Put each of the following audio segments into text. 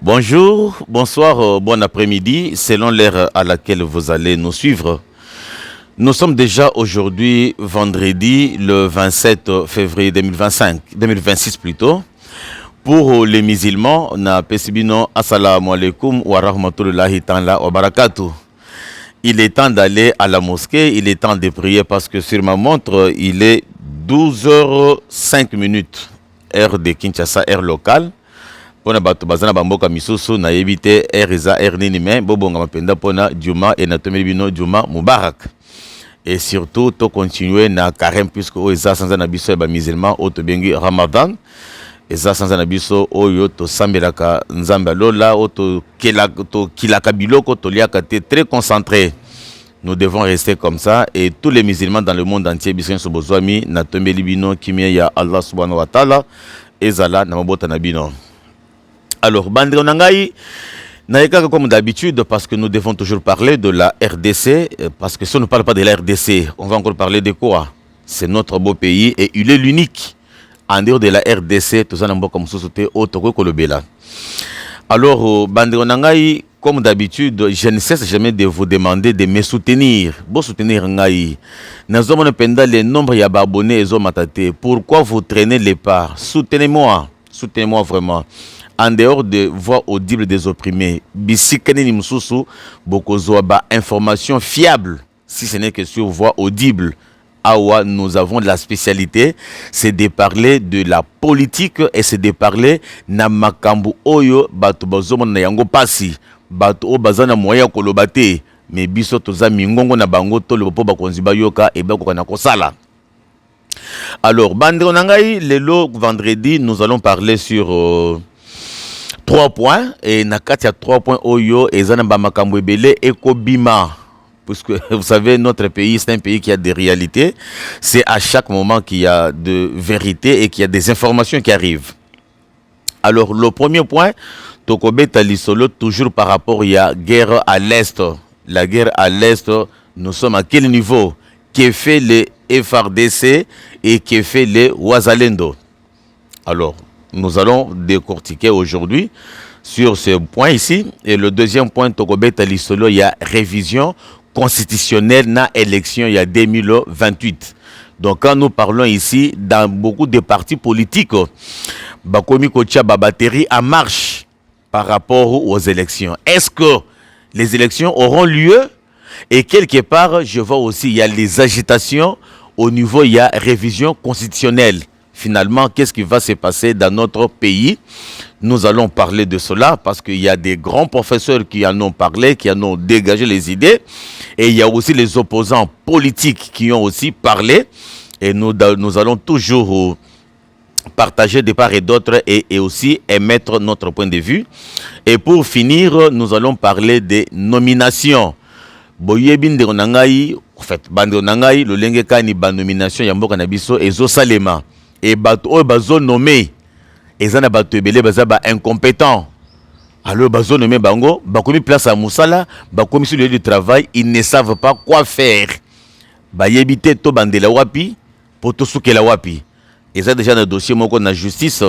Bonjour, bonsoir, bon après-midi, selon l'heure à laquelle vous allez nous suivre. Nous sommes déjà aujourd'hui vendredi le 27 février 2026 plutôt. Pour les musulmans, na pesibino assalamu alaikum wa rahmatullahi ta'ala wa barakatuh. Il est temps d'aller à la mosquée, il est temps de prier parce que sur ma montre, il est 12h05, heure de Kinshasa, heure locale. Pona bato bazana bamboka misusu na yebite eza nini me bobonga mapenda pona Juma et na tomeli bino Juma Mubarak. Et surtout to continuer na carême puisque eza sanza na biso ba musulman o to bengi Ramadan. Eza sanza na biso oyo to sambelaka nzamba lola o to kilaka biloko to liaka te très concentré. Nous devons rester comme ça et tous les musulmans dans le monde entier biso so bozwami na tomeli bino kimia ya Allah subhanahu wa ta'ala ezala na mabota na bino. Alors, Bandre Nangaï, comme d'habitude, parce que nous devons toujours parler de la RDC, parce que si on ne parle pas de la RDC, on va encore parler de quoi? C'est notre beau pays et il est l'unique. En dehors de la RDC, tout ça n'a pas comme société autre que le Bela. Alors, Bandre Nangaï, comme d'habitude, je ne cesse jamais de vous demander de me soutenir. Bon soutenir Ngaï. Nous avons le nombre d'abonnés et matate. Pourquoi vous traînez les pas? Soutenez-moi. Soutenez-moi vraiment. En dehors de voix audible des opprimés, bisikani msusu bokozoa ba information fiable, si ce n'est que sur voix audible. Awa, nous avons de la spécialité, c'est de parler de la politique et c'est de parler na makambu oyo bato bazomo na yango pasi, bato o bazana moya kolobate, mais biso toza mingongo na bango to le po bakonzi bayoka et bako na kosala. Alors, Bandre Nangaï, le vendredi, nous allons parler sur 3 points et nakati ya 3 points oyo ezana ba makambo ebele ekobima puisque vous savez notre pays c'est un pays qui a des réalités, c'est à chaque moment qu'il y a de vérité et qu'il y a des informations qui arrivent. Alors le premier point tokobeta lisolo toujours par rapport il y a guerre à l'est. La guerre à l'est, nous sommes à quel niveau? Que fait les FRDC et que fait les Wazalendo? Alors nous allons décortiquer aujourd'hui sur ce point ici. Et le deuxième point, Tokobeta Lissolo, il y a révision constitutionnelle na élection, il y a 2028. Donc quand nous parlons ici, dans beaucoup de partis politiques, Bakomi Kocha Babateri en marche par rapport aux élections. Est-ce que les élections auront lieu? Et quelque part, je vois aussi, il y a les agitations au niveau, il y a révision constitutionnelle. Finalement, qu'est-ce qui va se passer dans notre pays? Nous allons parler de cela parce qu'il y a des grands professeurs qui en ont parlé, qui en ont dégagé les idées. Et il y a aussi les opposants politiques qui ont aussi parlé. Et nous allons toujours partager de part et d'autre et aussi émettre notre point de vue. Et pour finir, nous allons parler des nominations. Boyebin de Ronangaï, en fait, Bande Nangaï, le Lengekani, ban nomination, Yambo Kanabiso et Zosalema. Et bato bazo nommé ezana bato ebele baza ba incompétent. Alors bazo nommé bango bakomi place à Moussala, bakomi sur le lieu de travail, ils ne savent pas quoi faire. Ba yebite to bandela wapi poto sukela wapi. Eza déjà dans dossier moko na justice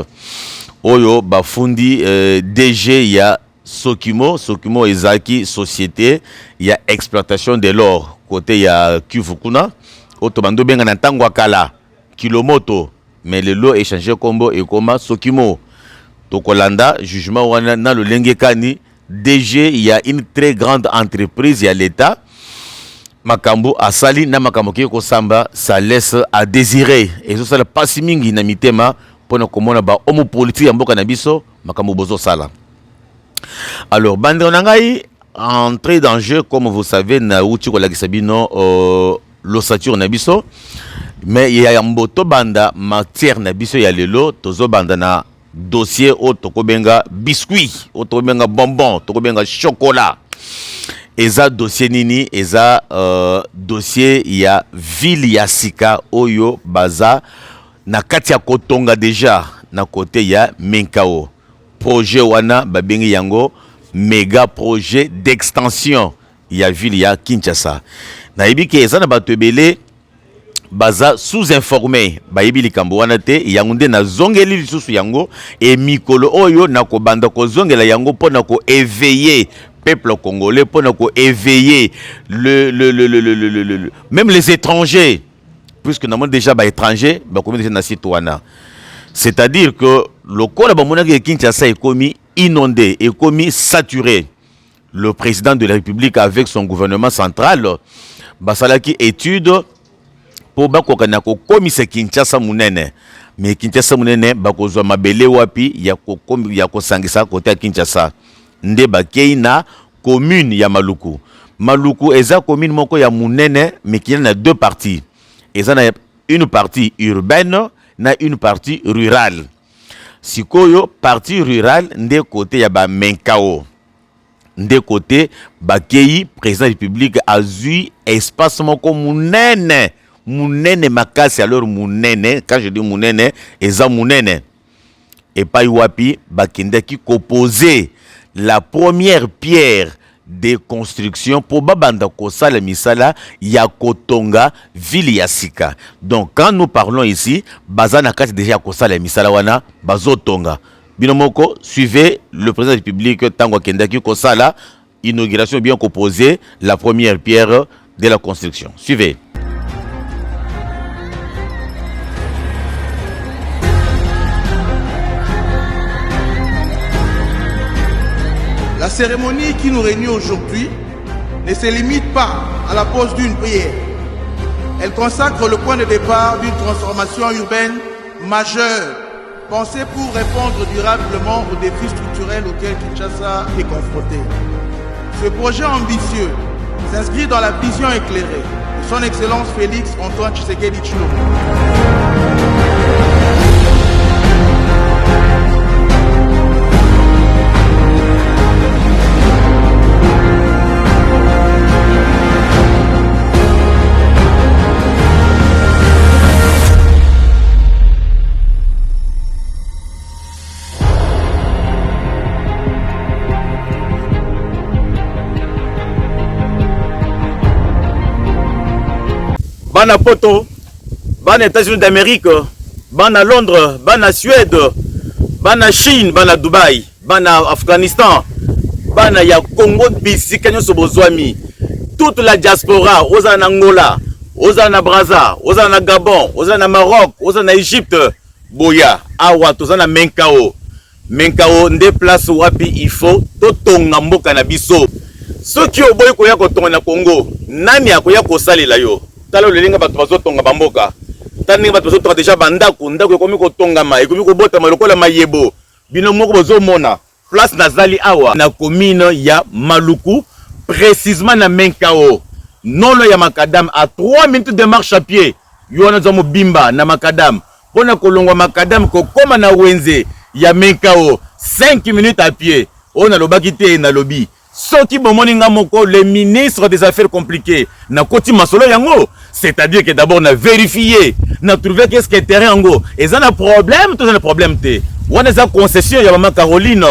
oyo bafundi DG ya Sokimo ezaki société ya exploitation de l'or côté ya Kivukuna oto bando benga na ntangwa kala Kilomoto. Mais le lot est changé combo et comme Sokimo. Tokolanda, jugement wana na le Lengekani, DG, il y a une très grande entreprise, il y a l'État. Makambo asali na makambo ko samba, ça laisse à désirer. Et ça la pasimingi na mitema pona komona ba homo politique ya mboka na biso, makambo bozo sala. Alors Bandre Nangaï, entrée dans jeu comme vous savez na uchi ko la kisabino l'ossature na biso. Mais il y a un boto banda matière na biso ya lelo tozo banda na dossier o tokobenga biscuit, o tokobenga bonbon, tokobenga chocolat. Eza dossier nini, eza dossier ya ville ya Sika oyo baza na kati ya Kotonga déjà na côté ya Menkao. Projet wana babengi yango méga projet d'extension ya ville ya Kinshasa. Na yebiki eza na bato ebele baza sous-informé bayibi likambo wana te yango nde na zongeli lisusu yango e mikolo oyo na kobanda ko zongela yango pona ko éveiller peuple congolais pona ko éveiller même les étrangers puisque nous avons déjà ba étrangers ba komi déjà na citoyens. C'est-à-dire que le corps ba mona ke Kinshasa est commis inondé et commis saturé. Le président de la République avec son gouvernement central basalaki étude pour bakokana ko komisa Kinshasa munene mais Kinshasa munene bakozwa mabele wapi ya ko sangisa côté Kinshasa nde bakei na commune ya Maluku. Maluku eza commune moko ya munene mais qui a deux parties. Eza na une partie urbaine na une partie rurale. Sikoyo partie rurale nde côté ya ba Menkao. Nde côté bakei président de la République a eu espace moko munene. Munene makasi alors munene quand je dis munene eza munene et pas wapi bakende qui composer la première pierre de construction pour babanda kosala misala ya kotonga ville ya sika. Donc quand nous parlons ici bazana kati déjà kosala misala wana bazotonga binomoko suivez le président de la République tango kende qui kosala inauguration bien composée la première pierre de la construction. Suivez. La cérémonie qui nous réunit aujourd'hui ne se limite pas à la pose d'une prière. Elle consacre le point de départ d'une transformation urbaine majeure, pensée pour répondre durablement aux défis structurels auxquels Kinshasa est confronté. Ce projet ambitieux s'inscrit dans la vision éclairée de son Excellence Félix Antoine Tshisekedi Tshilombo. Bana Poto, bana États-Unis d'Amérique, bana Londres, bana Suède, bana Chine, bana Dubaï, bana Afghanistan, bana ya Congo bisikanya sobozwami. Toute la diaspora, oza na Angola, oza na Brazza, oza na Gabon, oza na Maroc, oza na Égypte, boya, awa toza na Menkao. Menkao nde place wapi il faut totonga mboka na biso. Soki oboyi koya kotonga na Congo, nani akoya kosalela yo? Talo lelinga bato bazotonga bamboka tani bato bazotonga déjà bandako ndako ekomi kotongama ekomi kobota malokola mayebo bino moko bozomona place nazali awa na commune ya Maluku précisément na Menkao nono ya makadam à 3 minutes de marche à pied yona zomo bimba na makadam pona kolongwa makadam kokoma na wenze ya Menkao 5 minutes à pied on a lobaki te na lobi. Soki bomoni nga moko le ministre des affaires compliquées na koti masolo yango, c'est-à-dire que d'abord on a vérifié, on a trouvé qu'est-ce que terrain yango et ça na problème, tout ça problème te. On a concession ya maman Caroline,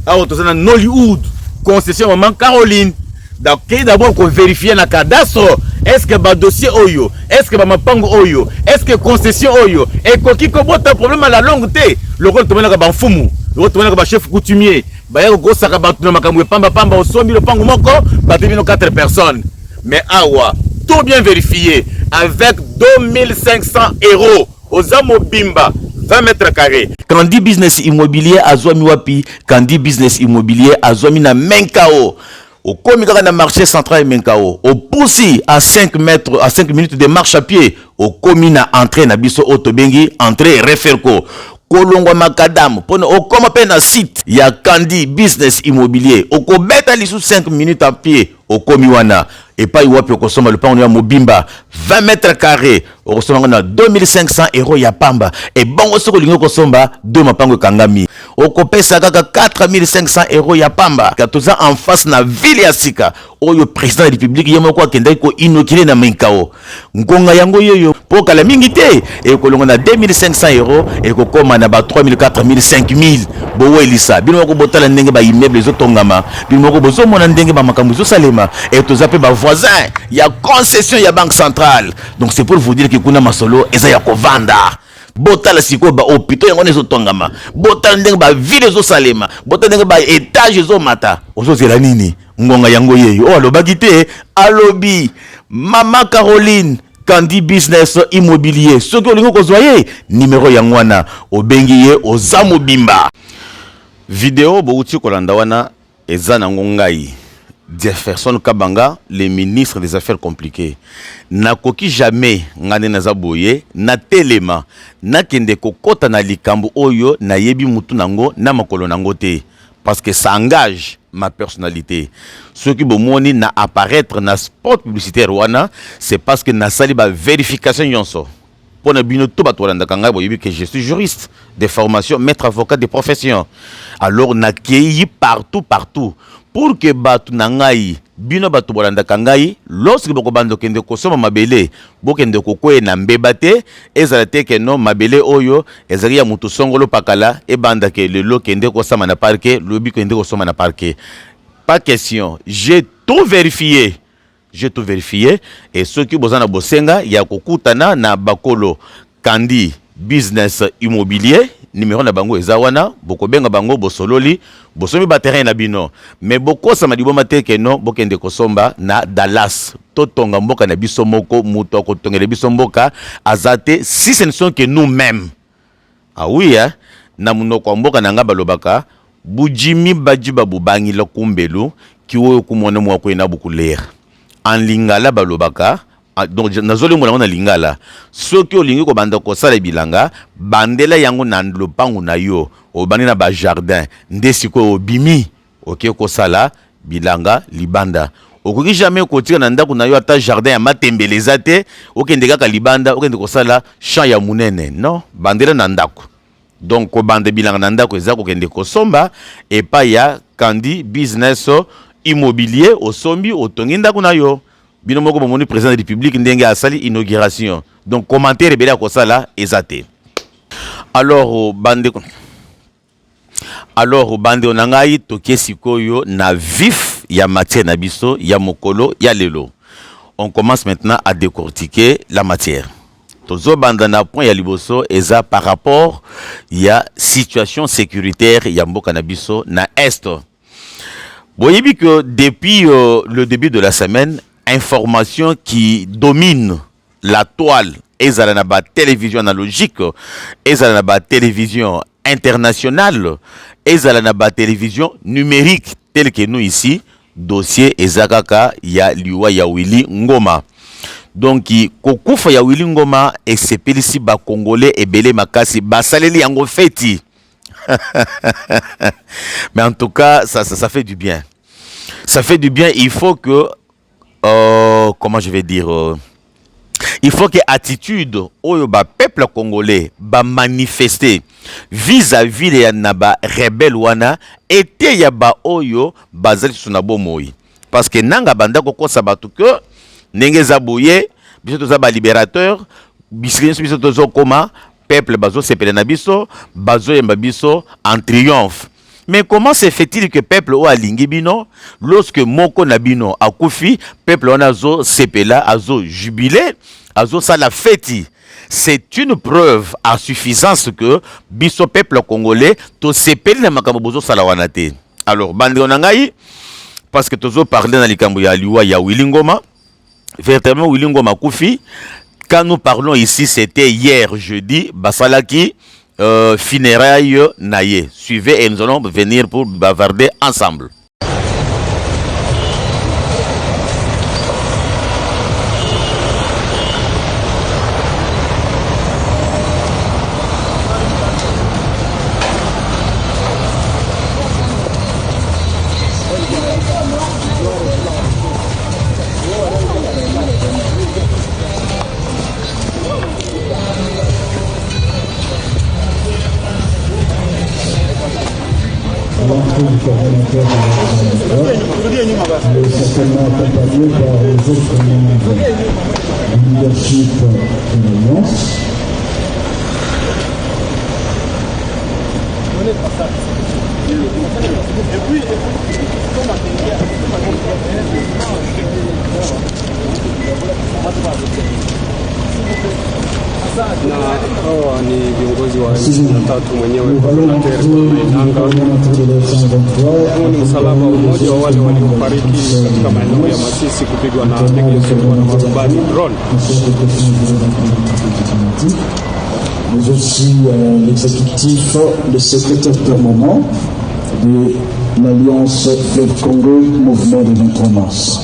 ah tout ça na Nollywood, concession maman Caroline. Donc d'abord qu'on vérifie na cadastre, est-ce que ba dossier oyo, est-ce que ba mapango oyo, est-ce que concession oyo et koki ko bota problème à la longue te, le rôle to na ba mfumu, le rôle to na ba chef coutumier. Baya ko saka batu na makambo pamba pamba osombi le pango moko batu bino 4 personnes mais awa tout bien vérifié avec 2500 € aux amobimba 20 mètres carrés. Quand dit business immobilier azwami wapi, quand dit business immobilier azwami na Menkao au komi kaka na marché central Menkao au poussi à 5 minutes de marche à pied au komi na entrée na biso otobengi entrée Referco kolongwa makadam pona okoma pe na site ya Kandi business immobilier okobeta lisu 5 minutes à pied okomi wana et pas wapi okosoma le pango ya mobimba 20 mètres carrés okosoma na 2500 € ya pamba et bongo soko lingo kosomba deux mapango kangami okopesa kaka 4500 € ya pamba katoza en face na ville ya sika oyo président de la République yemo ko akenda ko inaugurer na Menkao ngonga yango yoyo poka la mingi te et kolonga na 2500 € et kokoma na ba 3000 4000 5000 bowe elisa bino ko botala ndenge ba immeuble zo tongama bino ko bozo mona ndenge ba makambo zo salema Tongama. Et tous appelés ma voisin, il y a concession, il y a banque centrale. Donc c'est pour vous dire que kuna masolo eza ya kovanda. Bota la siko ba hôpital yango nezo Tongama. Bota ndenge ba ville zo Salema. Bota ndenge ba étage zo mata. Ozo zela nini? Ngonga yango yeyo. Oh alobaki te, alobi Mama Caroline Kandi business immobilier. Ce que vous voyez, numéro yangwana obengiye ozamu bimba. Vidéo bouti kolanda wana ezana ngongai. Jefferson Kabanga, le ministre des Affaires compliquées. Nakoki jamais ngane nazaboye na telema na kende kokota na likambo oyo na yebi mutu nango na makolo nango te parce que ça engage ma personnalité. Ce qui bomoni na apparaître na spot publicitaire wana, c'est parce que na sali ba vérification yonso. Pour na bino to batolanda kanga boyebi que je suis juriste de formation, maître avocat de profession. Alors na kei partout pour que batu nangai bino batu bolanda kangai lorsque boko bando kende ko soma mabele bokende ko kwe na mbebate ezala te ke no mabele oyo ezali ya mutu songolo pakala e banda ke lelo kende ko sama na parquet lobi kende ko soma na parquet. Pas question, j'ai tout vérifié et ceux qui bozana bosenga ya kokutana na bakolo Kandi business immobilier numéro na bango ezawana boko benga bango bosololi bosomi ba terrain na bino mais boko sama diboma te ke no bokende kosomba na Dallas totonga mboka na biso moko muto ko tongele biso mboka azate si ce ne sont que nous-mêmes. Ah oui hein, na munoko mboka na ngaba lobaka bujimi bajiba bubangi la kumbelu ki wo kumona mwa ko ina bukuler en lingala balobaka. Donc nazoli mona na lingala soki olingi ko banda ko sala bilanga bandela yango na lopangu na yo obani na ba jardin ndesi ko obimi OK ko sala bilanga libanda okoki jamais ko tika na ndako na yo ata jardin ya matembeleza te okende kaka libanda okende ko sala champ ya munene non bandela na ndako. Donc ko bande bilanga na ndako ezako kende ko somba et pa ya Kandi business immobilier osombi otongi ndako na yo. Bino moko bomoni président de la République ndenge asali inauguration. Donc commentaire bela ko sala ezate. Alors bande onangai toke sikoyo na vif ya matière na biso ya mokolo ya lelo. On commence maintenant à décortiquer la matière. Tozo bandana point ya liboso eza par rapport ya situation sécuritaire ya mboka na biso na est. Boyebi que depuis le début de la semaine, information qui domine la toile ezala na ba télévision analogique, ezala na ba télévision internationale, ezala na ba télévision numérique tel que nous ici, dossier ezakaka ya liwa ya Willy Ngoma. Donc kokufa ya Willy Ngoma esepelisi ba congolais ebele makasi basaleli yango feti. Mais en tout cas ça fait du bien. Ça fait du bien, il faut que comment je vais dire il faut que attitude oyo ba peuple congolais ba manifester vis-à-vis les naba rebelle wana était ya ba oyo bazali suna bomoi parce que nanga banda ko sabatu que ndenge zaboye biso to za ba libérateur biso to zo koma peuple bazo sepele na biso bazo yemba biso en triomphe. Mais comment se fait-il que peuple o alingi bino lorsque moko na bino akufi peuple on azo sepela azo jubilé azo sala feti? C'est une preuve à suffisance que biso peuple congolais to sepeli na makambo bozo sala wana te. Alors bande onangai parce que tozo parler na likambo ya liwa ya Willy Ngoma, véritablement Willy Ngoma akufi. Quand nous parlons ici, c'était hier jeudi basalaki funérailles naïe. Suivez et nous allons venir pour bavarder ensemble. Certainement accompagné par les autres membres du leadership de l'Alliance. Et puis, tatu mwenyewe koordinateri Mainanga. Huu ni msalaba mmoja wa wale waliofariki katika maeneo ya Masisi kupigwa na ndege zisizokuwa na marubani drone. Mais aussi l'exécutif, le secrétaire permanent de l'Alliance Fleuve Congo, mouvement de l'indépendance.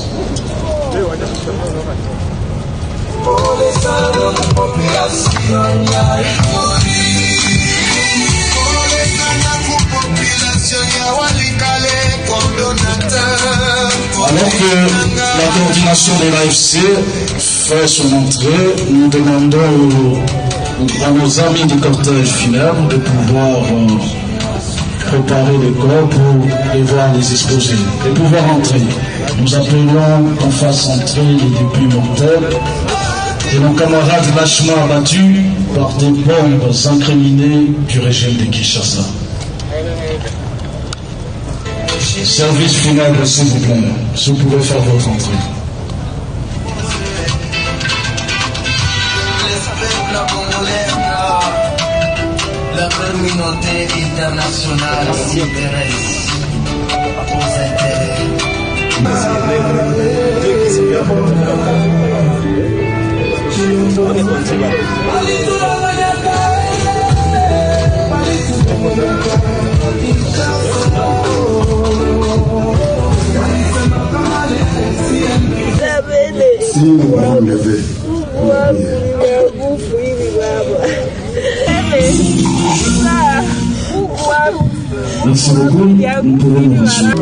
Alors que la coordination de l'AFC fait son entrée, nous demandons à nos amis du cortège funèbre de pouvoir préparer le corps pour devoir les exposer et pouvoir entrer. Nous appelons qu'on fasse entrer les députés mortels de nos camarades lâchement abattus par des bombes incriminées du régime de Kinshasa. Service funèbre, s'il vous plaît, si vous pouvez faire votre entrée. La communauté internationale s'intéresse aux intérêts. Si nous pouvons lever. Merci beaucoup, nous pouvons nous rassurer.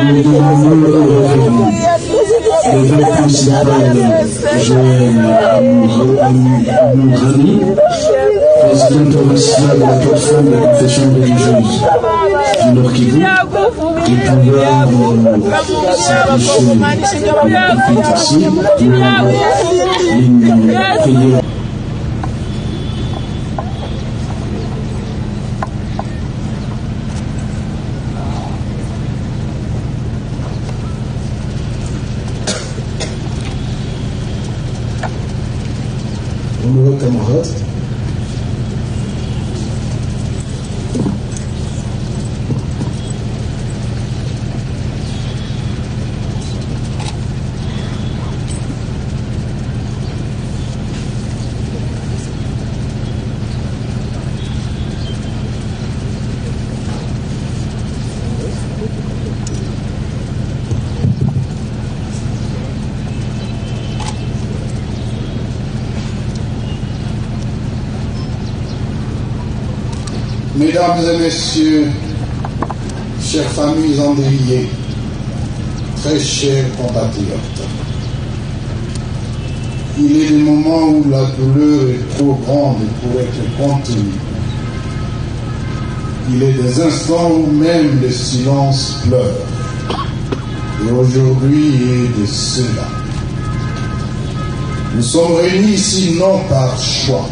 Nous demandons le vœu principal Amourani, président provincial de la plateforme de confession religieuse du Nord Kivu, qui pouvoir s'afficher ici pour une prière. Honorable camarades, Mesdames et messieurs, chères familles endeuillées, très chers compatriotes, il est des moments où la douleur est trop grande pour être contenue. Il est des instants où même le silence pleure. Et aujourd'hui est de cela. Nous sommes réunis ici non par choix,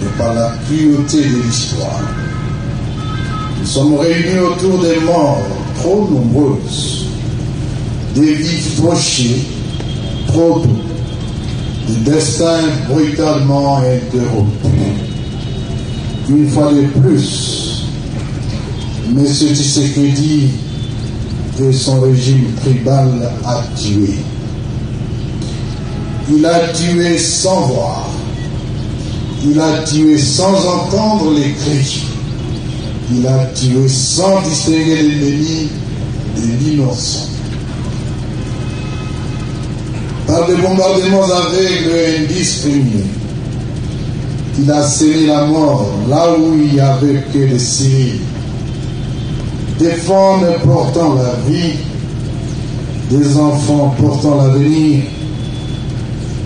mais par la cruauté de l'histoire. Nous sommes réunis autour des morts trop nombreuses, des vies fauchées, trop doux, des destins brutalement interrompus. Une fois de plus, M. Tshisekedi et son régime tribal a tué. Il a tué sans voir. Il a tué sans entendre les cris. Il a tué sans distinguer l'ennemi de l'innocent. Par des bombardements aveugles et indiscriminés, il a semé la mort là où il n'y avait que des civils. Des femmes portant la vie, des enfants portant l'avenir,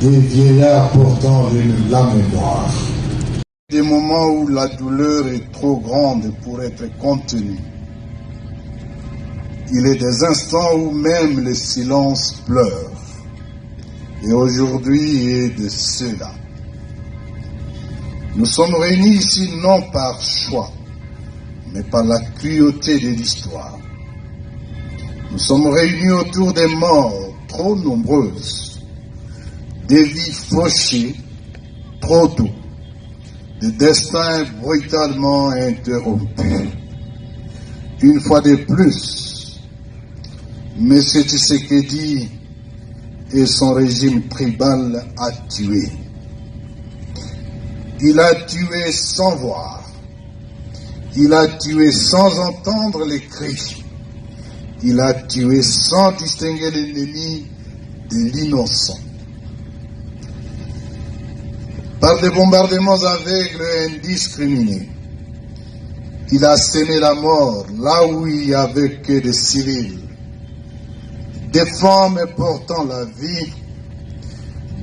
des vieillards portant la mémoire. Des moments où la douleur est trop grande pour être contenue. Il est des instants où même le silence pleure. Et aujourd'hui est de cela. Nous sommes réunis ici non par choix, mais par la cruauté de l'histoire. Nous sommes réunis autour des morts trop nombreuses, des vies fauchées trop tôt, des destins brutalement interrompus. Une fois de plus, M. Tshisekedi et son régime tribal a tué. Il a tué sans voir. Il a tué sans entendre les cris. Il a tué sans distinguer l'ennemi de l'innocent. Par des bombardements aveugles et indiscriminés, il a semé la mort là où il n'y avait que des civils, des femmes portant la vie,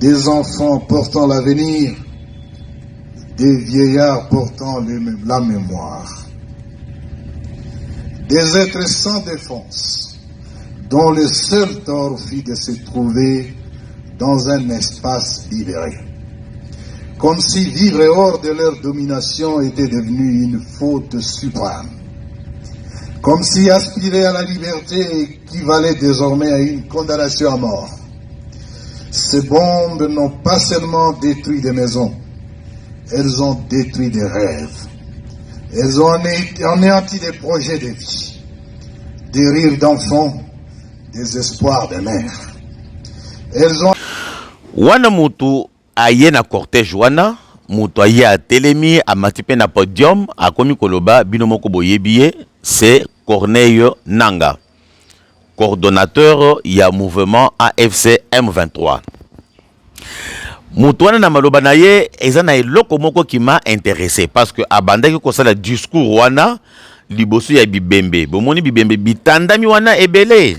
des enfants portant l'avenir, des vieillards portant la mémoire, des êtres sans défense, dont le seul tort fut de se trouver dans un espace libéré, comme si vivre hors de leur domination était devenu une faute suprême, comme si aspirer à la liberté équivalait désormais à une condamnation à mort. Ces bombes n'ont pas seulement détruit des maisons, elles ont détruit des rêves. Elles ont anéanti des projets de vie, des rires d'enfants, des espoirs de mères. Elles ont... Wana mutu aye na cortège wana, mutu aye a telemi a matipe na podium, a komi koloba binomoko boyebiye, c'est Corneille Nangaa, coordonnateur ya mouvement AFC M23. Mutuana na maloba na ye eza na eloko moko ki m'a intéressé parce que abandaki ko sala discours wana liboso ya bibembe bomoni bibembe bitandami wana ebele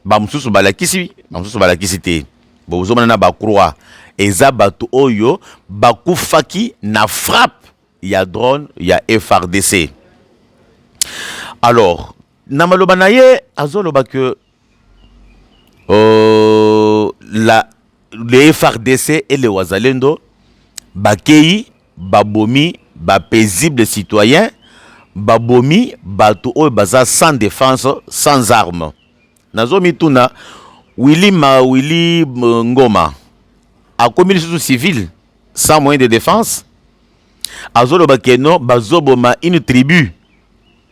ba mususu balakisi te bozomana na ba croix eza batu oyo bakufaki na frappe ya drone ya FRDC. Alors na maloba na ye azoloba que les FRDC et les Wazalendo, bakei, babomi, paisibles citoyens, babomi, bato o baza sans défense, sans armes. Nazomi tuna, Willy Ngoma, a commis les civils, sans moyen de défense. Azolo bakeno, bazoboma une tribu,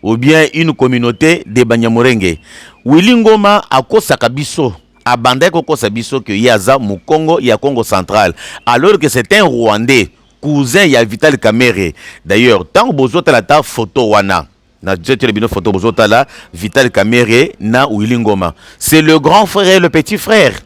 ou bien une communauté de Banyamurenge. Willy Ngoma a kosakabiso. Abandé Koko Sabiso que Yaza Mukongo ya Congo central alors que c'est un Rwandais cousin ya Vital Kamerhe. D'ailleurs tant bozota la ta photo wana na jeté bino photo bozota la Vital Kamerhe na Willy Ngoma, c'est le grand frère et le petit frère.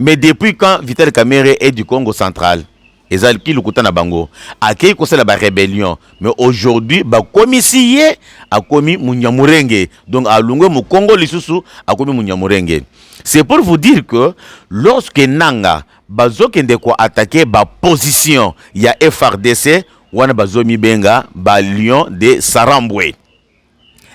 Mais depuis quand Vital Kamerhe est du Congo central ezalki lukuta na bango akei ko la rébellion, mais aujourd'hui ba komisiye akomi Munyamurenge, donc alungwe mu Congo lisusu akomi Munyamurenge. C'est pour vous dire que lorsque Nangaa bazokende ko attaquer ba position ya FRDC wana bazomi benga ba lion de Sarambwe.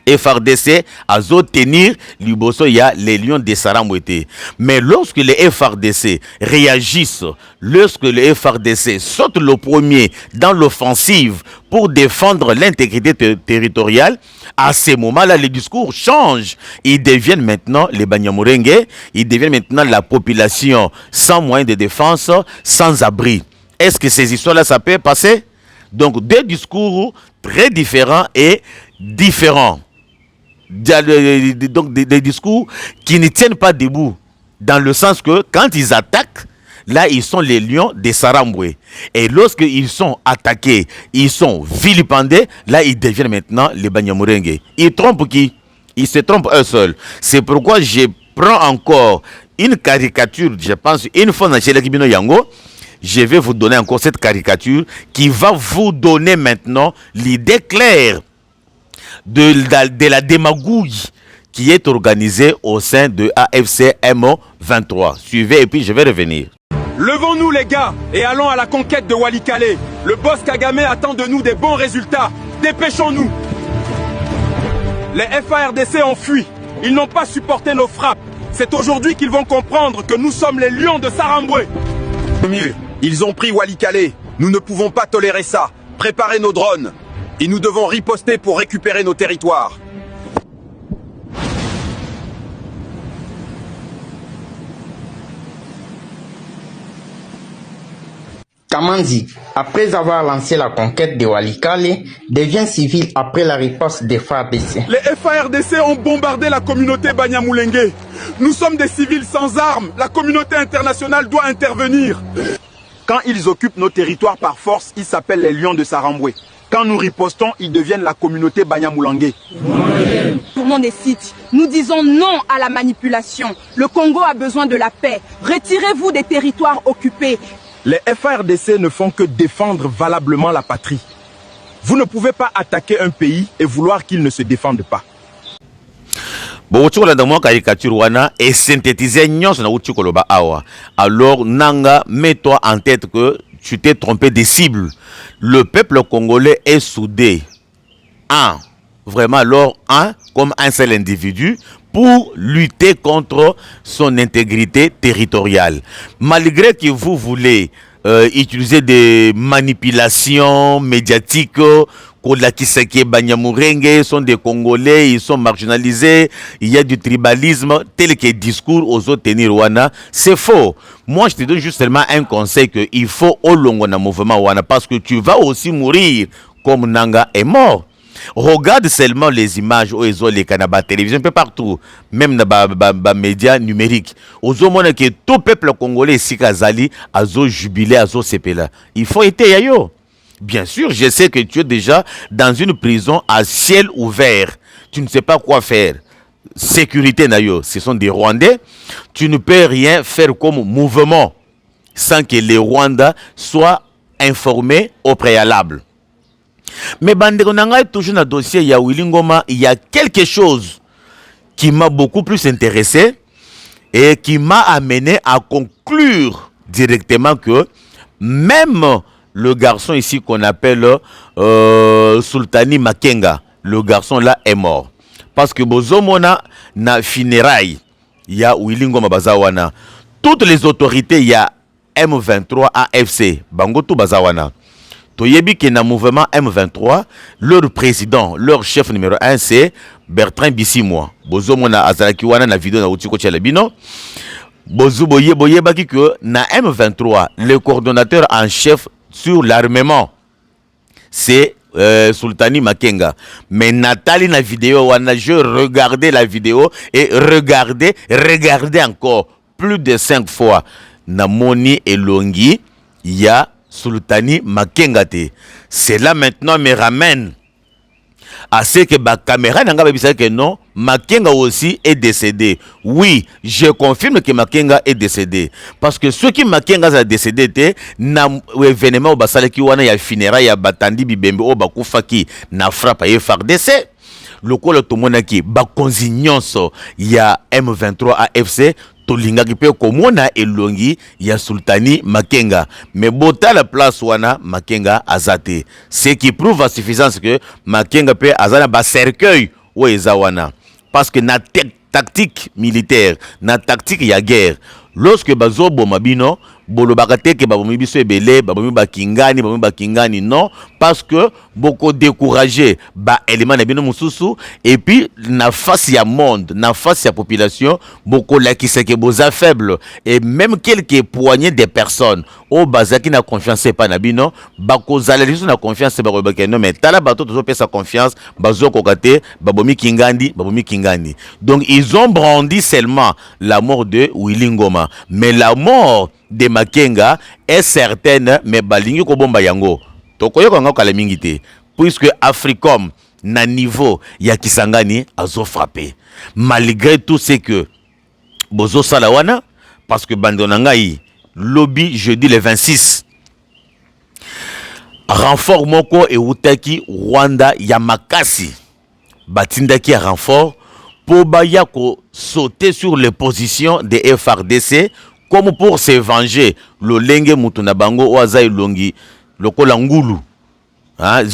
FRDC a tenir liboso ya les lions de Sarambwe. Mais lorsque les FRDC réagissent, lorsque les FRDC sautent le premier dans l'offensive pour défendre l'intégrité territoriale, à ce moment-là, les discours changent. Ils deviennent maintenant les Banyamurenge, ils deviennent maintenant la population sans moyens de défense, sans abri. Est-ce que ces histoires-là, ça peut passer? Donc, deux discours très différents et différents. Donc des discours qui ne tiennent pas debout, dans le sens que quand ils attaquent, là ils sont les lions des Sarambwe, et lorsqu'ils sont attaqués, ils sont vilipendés, là ils deviennent maintenant les Banyamurenge. Ils trompent qui? Ils se trompent eux seuls. C'est pourquoi je prends encore une caricature, je pense une fois dans Chelakibino Yango, je vais vous donner encore cette caricature qui va vous donner maintenant l'idée claire de la démagouille qui est organisée au sein de AFC M23. Suivez et puis je vais revenir. Levons-nous les gars et allons à la conquête de Walikale. Le boss Kagame attend de nous des bons résultats. Dépêchons-nous. Les FARDC ont fui. Ils n'ont pas supporté nos frappes. C'est aujourd'hui qu'ils vont comprendre que nous sommes les lions de Sarambwe. Ils ont pris Walikale. Nous ne pouvons pas tolérer ça. Préparez nos drones. Et nous devons riposter pour récupérer nos territoires. Kamandi, après avoir lancé la conquête de Walikale, devient civil après la riposte des FARDC. Les FARDC ont bombardé la communauté Banyamulenge. Nous sommes des civils sans armes. La communauté internationale doit intervenir. Quand ils occupent nos territoires par force, ils s'appellent les Lions de Saramboué. Quand nous ripostons, ils deviennent la communauté Banyamulenge. Tournons des sites. Nous disons non à la manipulation. Le Congo a besoin de la paix. Retirez-vous des territoires occupés. Les FARDC ne font que défendre valablement la patrie. Vous ne pouvez pas attaquer un pays et vouloir qu'il ne se défende pas. Bon, tu vois dans caricature wana et synthétiser nyons na uti koloba awa. Alors nanga, mets-toi en tête que tu t'es trompé des cibles. Le peuple congolais est soudé. Vraiment alors comme un seul individu pour lutter contre son intégrité territoriale. Malgré que vous voulez utiliser des manipulations médiatiques, sont des Congolais, ils sont marginalisés, il y a du tribalisme, tel que discours aux autres tenir wana, c'est faux. Moi, je te donne juste seulement un conseil que il faut au long na mouvement wana parce que tu vas aussi mourir comme Nanga est mort. Regarde seulement les images où ils ont les canaux télévision, un peu partout, même dans les médias numériques. Aux hommes que tout peuple congolais ici Kazali a jubilé à sepela. Il faut être yayo. Bien sûr, je sais que tu es déjà dans une prison à ciel ouvert. Tu ne sais pas quoi faire. Sécurité nayo, ce sont des Rwandais. Tu ne peux rien faire comme mouvement sans que les Rwandais soient informés au préalable. Mais Bandeko Nanga toujours dans le dossier ya Willy Ngoma, il y a quelque chose qui m'a beaucoup plus intéressé et qui m'a amené à conclure directement que même le garçon ici qu'on appelle Sultani Makenga, le garçon là est mort. Parce que Bozomona na funérailles, il y a Willy Ngoma Bazawana. Toutes les autorités, il y a M23 AFC, Bangoto Bazawana. Toyebi qui est dans le mouvement M23, leur président, leur chef numéro 1, c'est Bertrand Bissimoa. Bozo mona azalaki wana na vidéo na utiko chalabino. Bozo boye baki que na M23, le coordonnateur en chef sur l'armement, c'est Sultani Makenga. Mais Nathalie na vidéo wana, je regardais la vidéo et regardais encore plus de 5 fois. Na Moni et Longi, il y a Sultani Makengate. Cela maintenant me ramène à ce que la caméra n'a pas dit que non, Makenga aussi est décédé. Oui, je confirme que Makenga est décédé. Parce que ceux qui Makenga a décédé étaient dans l'événement où Basaleki wana ya funérailles ya Batandi Bibembe au Bakufaki na frappe à FARDC. Le col Tomonaki, Bakonzignonso, il y a M23 AFC. Tolinga qui peut komona elongi ya Sultani Makenga mais bota la place wana Makenga azate, ce qui prouve à suffisance que Makenga peut azana ba cercueil ou ezawana parce que na tactique militaire na tactique ya guerre lorsque bazobo mabino bolo bakate ke babomi biso ebele babomi bakingani non parce que beaucoup découragé ba élément na bino mususu et puis na face ya monde na face ya population beaucoup la qui c'est que boza faible et même quelques poignées de personnes au bazaki na confiance pas na bino bako zaleliso na confiance ba robeke non mais tala bato to pesa confiance bazo kokate babomi kingandi donc ils ont brandi seulement la mort de Willy Ngoma mais la mort de Makenga est certaine mais balingi ko bomba yango tokoyoka nga kala mingi te puisque Africom na niveau ya Kisangani azo frappé malgré tout ce que bozo salawana parce que bandonangai lobby jeudi le 26 renfort moko et utaki Rwanda ya makasi batindaki renfort pour baya ko sauter sur les positions des FARDC comme pour se venger le lenge mutuna bango oaza ilongi lokola ngulu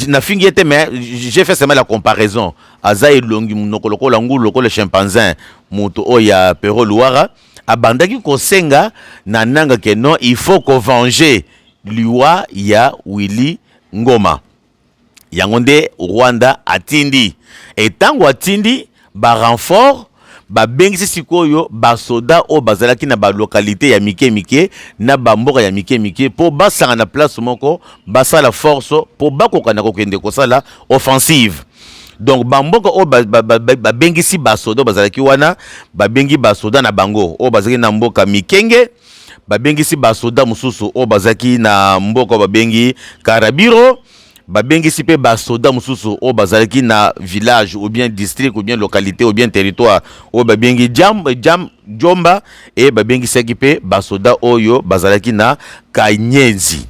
na fingi était mais j'ai fait seulement la comparaison aza ilongi munoko lokola ngulu lokola chimpanzé muto oya pero luara abandaki ko senga na nanga que non il faut ko venger liwa ya Willy Ngoma. Yangonde Rwanda atindi. Et tango atindi ba renfort ba bengisi sikoyo ba soda o bazalaki na ba localité ya mike na ba mboka ya mike po basanga na place moko basala force po bakokana kokende kosala offensive. Donc bamboka o ba bengisi ba soda bazalaki wana ba bengi ba soda na bango o bazalaki na mboka mikenge ba bengisi ba soda mususu o bazalaki na mboka ba bengi Karabiro ba bengisi pe ba soda mususu o bazalaki na village ou bien district ou bien localité ou bien territoire o ba bengi Jomba et ba bengisi pe ba soda oyo bazalaki na Kanyenzi.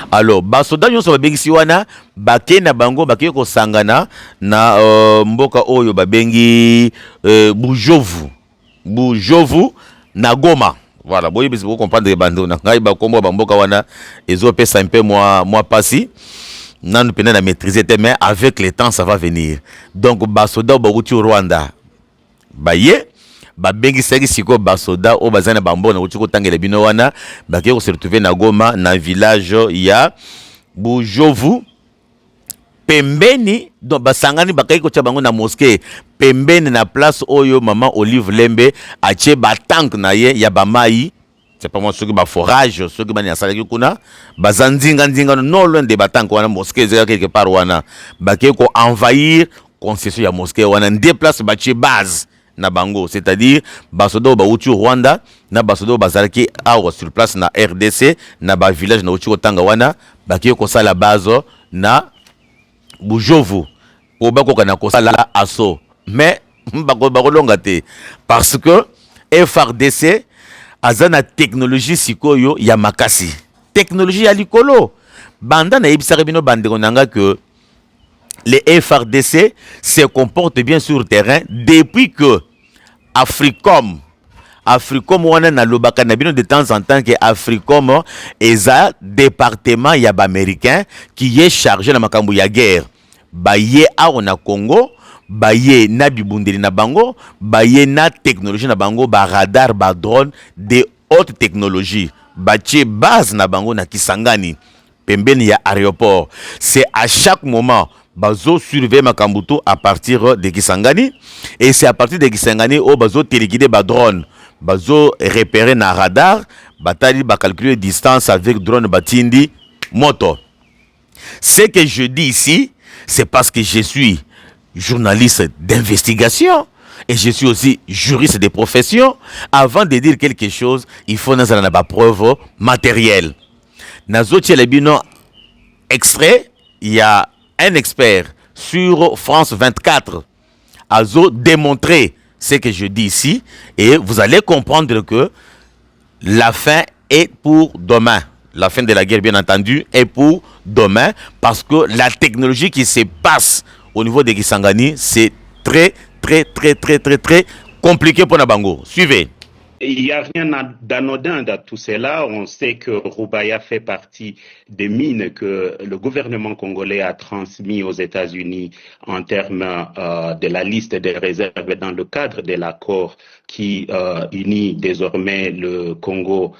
Alors basoda nyonso babengisi wana bake na bango bake ko sangana na mboka oyo babengi Bujovu na Goma. Voilà, boye bisi ko comprendre bando na ngai ba kombo ba mboka wana ezo pesa un peu moi passé nanu pena na maîtriser mais avec le temps ça va venir. Donc basoda ba uti Rwanda baye babengi saki siko basoda o bazana bambo na uti ko tangela bino wana bake ko se retrouver na Goma na village ya Bujovu pembeni donc basangani bakai ko tia bango na mosquée pembeni na place oyo maman Olive Lembe atie ba tank na ye ya bamai. C'est pas moi ceux qui ba forage ceux qui ba na salaki kuna bazanzinga non loin de batank wana mosquée zeka quelque part wana bake ko envahir concession ya mosquée wana déplace ba tie base na bango, c'est-à-dire basodo ba uti Rwanda na basodo bazalaki awa sur place na RDC na ba village na uti otanga wana bake ko sala base na Bujovu po bako na ko sala asso mais bako longa te parce que FRDC azana technologie sikoyo ya makasi technologie ya likolo banda na yebisaka bino bandeko nanga que les FRDC se comportent bien sur le terrain depuis que Africom wana na lobaka na bino de temps en temps que Africom eza département ya ba américain qui est chargé na makambo ya guerre baye awo na Congo baye na bibundeli na bango baye na technologie na bango ba radar ba drone de haute technologie batie base na bango na Kisangani pembeni ya aéroport. C'est à chaque moment bazo surveiller makambuto à partir de Kisangani et c'est à partir de Kisangani au bazo téléguider ba drone bazo repérer na radar batali ba calculer distance avec drone batindi moto. Ce que je dis ici c'est parce que je suis journaliste d'investigation et je suis aussi juriste de profession. Avant de dire quelque chose, il faut nous avoir la preuve matérielle. Nazo Tchelebino extrait, il y a un expert sur France 24 a démontré ce que je dis ici et vous allez comprendre que la fin est pour demain. La fin de la guerre, bien entendu, est pour demain parce que la technologie qui se passe au niveau de Kisangani, c'est très compliqué pour Nabango. Suivez. Il n'y a rien d'anodin dans tout cela. On sait que Roubaïa fait partie des mines que le gouvernement congolais a transmis aux États-Unis en termes de la liste des réserves dans le cadre de l'accord qui unit désormais le Congo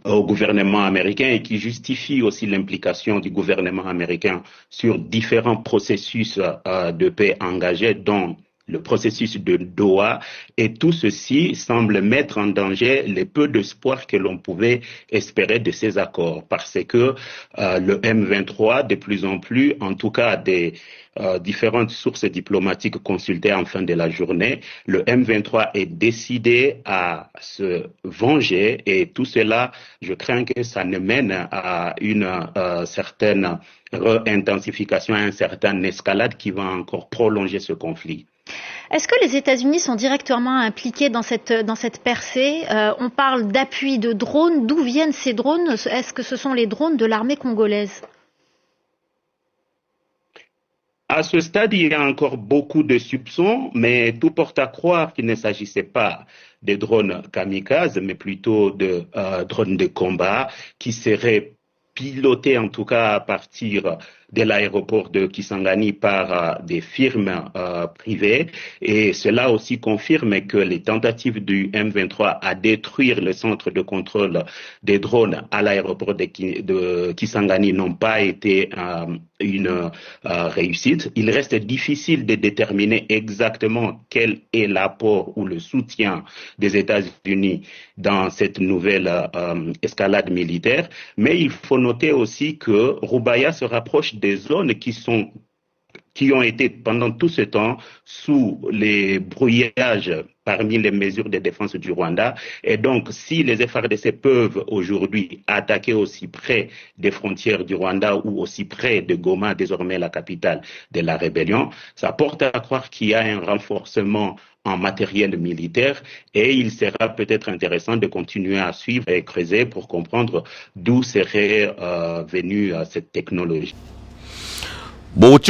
au gouvernement américain et qui justifie aussi l'implication du gouvernement américain sur différents processus de paix engagés, dont le processus de Doha, et tout ceci semble mettre en danger les peu d'espoir que l'on pouvait espérer de ces accords, parce que le M23, de plus en plus, en tout cas des différentes sources diplomatiques consultées en fin de la journée, le M23 est décidé à se venger, et tout cela, je crains que ça ne mène à une certaine intensification, à une certaine escalade qui va encore prolonger ce conflit. Est-ce que les États-Unis sont directement impliqués dans cette percée? On parle d'appui de drones. D'où viennent ces drones? Est-ce que ce sont les drones de l'armée congolaise? À ce stade, il y a encore beaucoup de soupçons, mais tout porte à croire qu'il ne s'agissait pas de drones kamikazes, mais plutôt de drones de combat qui seraient pilotés en tout cas à partir de l'aéroport de Kisangani par des firmes privées. Et cela aussi confirme que les tentatives du M23 à détruire le centre de contrôle des drones à l'aéroport de Kisangani n'ont pas été une réussite. Il reste difficile de déterminer exactement quel est l'apport ou le soutien des États-Unis dans cette nouvelle escalade militaire, mais il faut noter aussi que Roubaïa se rapproche des zones qui ont été pendant tout ce temps sous les brouillages parmi les mesures de défense du Rwanda. Et donc, si les FARDC peuvent aujourd'hui attaquer aussi près des frontières du Rwanda ou aussi près de Goma, désormais la capitale de la rébellion, ça porte à croire qu'il y a un renforcement en matériel militaire et il sera peut-être intéressant de continuer à suivre et creuser pour comprendre d'où serait venue cette technologie.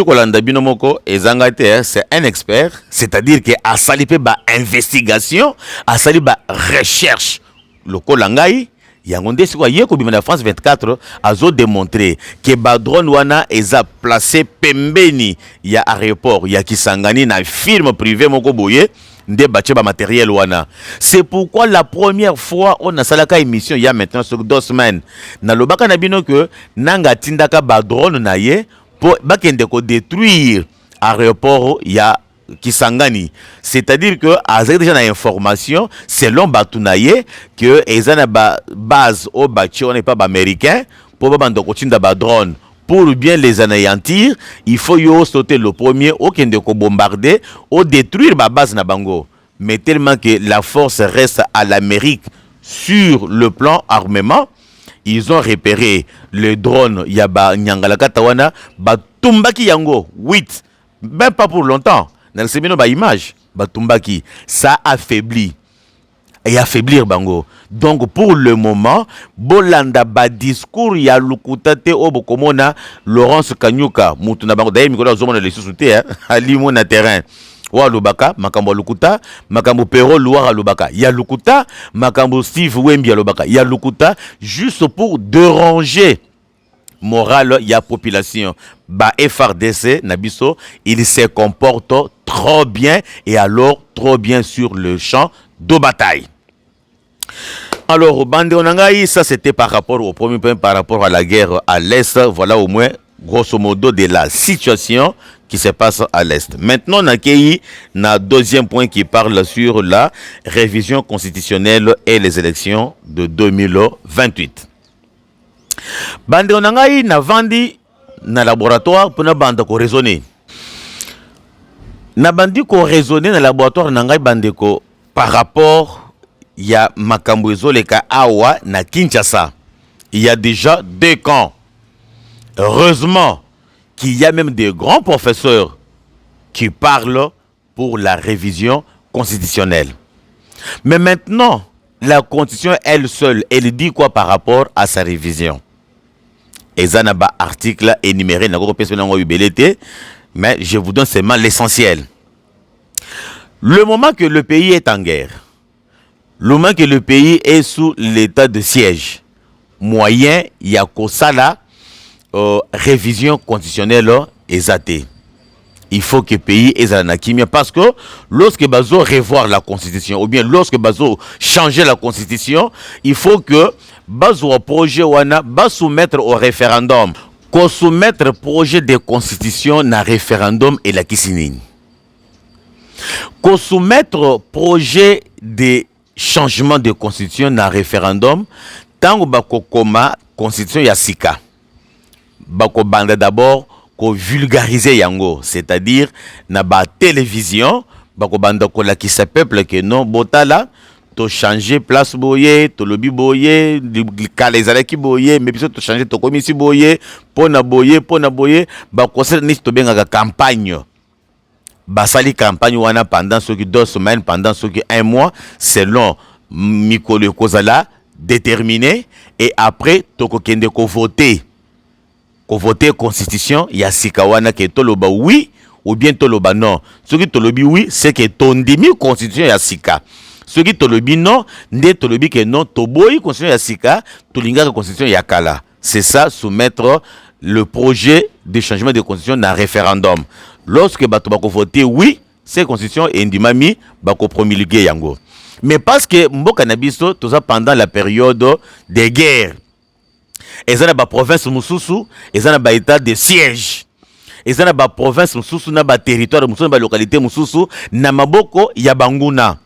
Kolanda Binomoko Ezangate, c'est un expert, c'est-à-dire que a sali pe ba investigation, a sali ba recherche. Le Kolangai, yangonde si quoi yeko bimana France 24 azo démontré que ba drone wana eza placé pembeni ya aéroport ya Kisangani na firme privée moko boye nde bache ba matériel wana. C'est pourquoi la première fois on a salaka émission il y a maintenant sur 2 semaines na lobaka na bino que nanga tindaka ba drone na ye pour bakende ko détruire aéroport ya Kisangani, c'est-à-dire que avec déjà une information selon Batunaye que ezana ba base au bâti on n'est pas américain pour bando kotinda ba drone pour bien les anéantir, il faut yo sauter le premier au kende ko bombarder ou détruire ba base na bango, mais tellement que la force reste à l'Amérique sur le plan armement. Ils ont repéré le drone Yaba Nyangalaka Tawana, Batumbaki Yango, 8, même pas pour longtemps. Dans le séminaire, image, Batumbaki, ça affaiblit. Et affaiblir Bango. Donc pour le moment, Bolanda ba discours ya lukutate obokomona Laurence Kanyuka, Mutuna Bango, d'ailleurs, Mikola Zomona les sous-soutés, Ali Mona terrain. Wa Lubaka, Makambo Lukuta, Makambo Pero Louara Lubaka, ya Lukuta, Makambo Steve Wembi Lubaka, ya Lukuta, juste pour déranger morale ya population. Ba FARDC Nabiso, il se comporte trop bien et alors trop bien sur le champ de bataille. Alors, Bande Onangaï, ça c'était par rapport au premier point, par rapport à la guerre à l'Est. Voilà au moins, grosso modo, de la situation qui se passe à l'Est. Maintenant, on a un deuxième point qui parle sur la révision constitutionnelle et les élections de 2028. Bande Onangaï n'a vendu dans laboratoire pour na bande ko raisonner. Na bandi ko raisonner dans laboratoire nangai bande ko par rapport il y a makambo ezoleka awa na Kinshasa. Il y a déjà 2 camps. Heureusement qu'il y a même des grands professeurs qui parlent pour la révision constitutionnelle. Mais maintenant, la constitution elle seule, elle dit quoi par rapport à sa révision? Et ça n'a pas article énuméré, mais je vous donne seulement l'essentiel. Le moment que le pays est en guerre, le moment que le pays est sous l'état de siège, moyen, il y a Kosala, révision constitutionnelle exatée. Il faut que le pays ait un akimia parce que lorsque Bazo revoir la constitution ou bien lorsque Bazo changer la constitution, il faut que Bazo projet wana ba soumettre au référendum. Qu'on soumettre projet de constitution na référendum et la kisinine. Qu'on soumettre projet de changement de constitution na référendum tant bako koma constitution ya sika. Bako banda d'abord ko vulgariser yango, c'est-à-dire na ba télévision bako banda ko la ki sa peuple que non botala to changer place boye to lobi boye kalezala ki boye mais biso to changer to komisi boye pona boye bako se ni to benga campagne basali campagne wana pendant ce qui 2 semaines pendant ce qui 1 mois selon Mikolo Kozala déterminé et après to ko kende ko voter constitution ya sikawana ke toloba oui ou bien toloba non. Ce qui tolobi oui c'est que tondimi constitution ya sika. Ce qui tolobi non nde tolobi que non toboyi constitution ya sika tolinga constitution ya kala. C'est ça soumettre le projet de changement de constitution dans référendum. Lorsque bato bako voter oui, cette constitution est indimami bako promulguer yango. Mais parce que mboka na biso tout ça pendant la période des guerres. Et ça na ba province mususu, et ça na ba état de siège. Et ça na ba province mususu na ba territoire mususu na ba localité mususu na maboko ya banguna.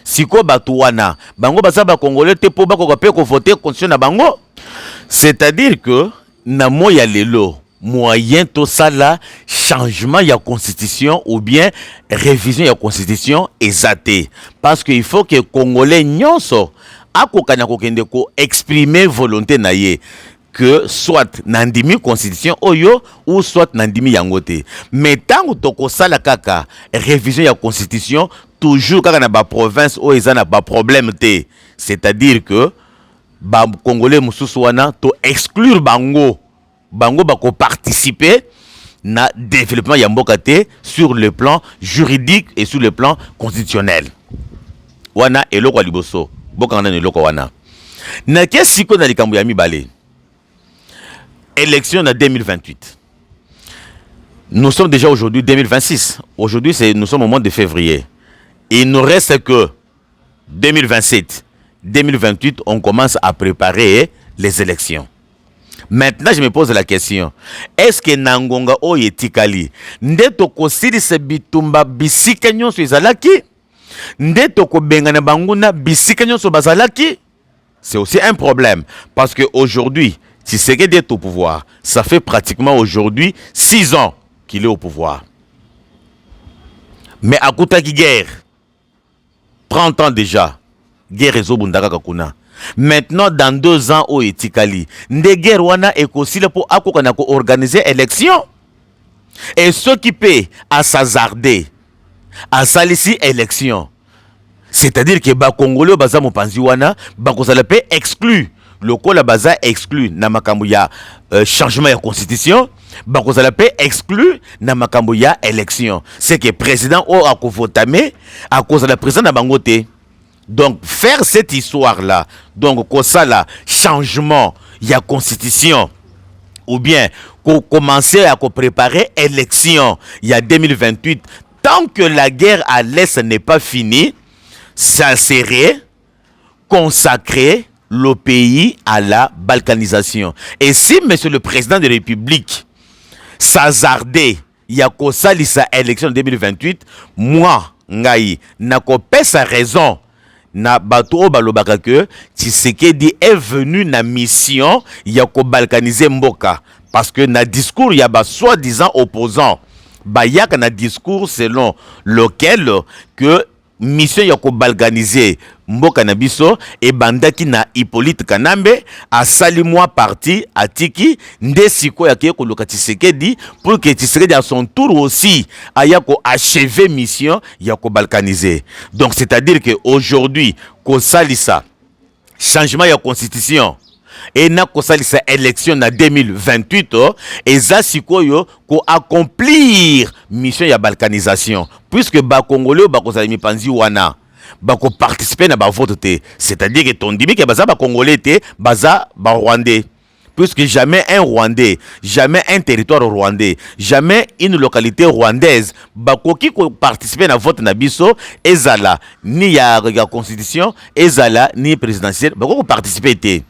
Siko bato wana, bango basa ba congolais te po bako pe ko voter constitution na bango. C'est-à-dire que na moya lelo moyen to sala changement ya constitution ou bien révision ya constitution exacte parce que il faut que congolais nyonso akokana kokende ko exprimer volonté na ye que soit nandimi constitution oyo ou soit nandimi yangote. Mais tango toko sala kaka révision ya constitution toujours kaka na ba province o ezana ba problème te, c'est-à-dire que ba congolais mususu wana to exclure bango bako participer na développement ya mboka te sur le plan juridique et sur le plan constitutionnel. Wana eloko liboso boka na eloko wana na kesiko na likambo ya mibale élection en 2028. Nous sommes déjà aujourd'hui 2026. Aujourd'hui nous sommes au mois de février. Il nous reste que 2027, 2028, on commence à préparer les élections. Maintenant, je me pose la question. Est-ce que Nangonga oye tikali ndeto kosiri se bitumba bisika nyonso ezalaki? Ndeto ko bengana banguna bisika nyonso bazalaki? C'est aussi un problème. Parce qu'aujourd'hui, Tshisekedi est au pouvoir. Ça fait pratiquement aujourd'hui 6 ans qu'il est au pouvoir. Mais à Koutaki guerre, 30 ans déjà, guerre ezobundaka kakuna. Maintenant, dans 2 ans, au etikali, ndeguerre wana ekosile pour akokana ko organiser élection. Et ceux qui paient à s'hazarder, à salisi élection, c'est-à-dire que ba Congolais baza mopanzi wana, ba kozala pe exclu. Le kola baza exclu na makambo ya changement de constitution, ba kozala pe exclu na makambo ya élection. C'est que président o akovotame à cause de la président na bangote. Donc, faire cette histoire-là, donc, ça là, changement, il y a constitution, ou bien, commencer à préparer élection, il y a 2028, tant que la guerre à l'Est n'est pas finie, ça serait consacrer le pays à la balkanisation. Et si, monsieur le président de la République, s'hazardait, il y a ça, élection 2028, moi, Ngaï, n'a pas sa raison, na bato balobaka que Tshisekedi est venu na mission ya ko balkaniser mboka parce que na discours ya ba soi-disant opposants bayaka na discours selon lequel que mission ya ko balkaniser mboka na biso e bandaki na Hippolyte Kanambe a sali moi parti atiki ndesiko ya ko loka Tshisekedi pour que Tshisekedi à son tour aussi aya ko achever mission ya ko balkaniser. Donc c'est-à-dire que aujourd'hui ko salisa changement ya constitution et na ko salisa élection na 2028 eza sikoyo ko accomplir mission ya balkanisation puisque ba Congolais ba ko sala mipanzi wana bako participer na ba vote te, c'est-à-dire que ton dimi que baza ba Congolais te baza ba Rwandais, puisque jamais un Rwandais, jamais un territoire rwandais, jamais une localité rwandaise bako ki ko participer na vote na biso ezala ni ya constitution ezala ni présidentielle bako ko participer te.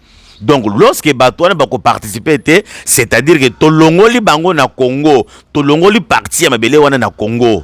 Donc lorsque batouane bako participer te, c'est-à-dire que tolongoli bango na Congo, tolongoli parti ya mabele wana na Congo.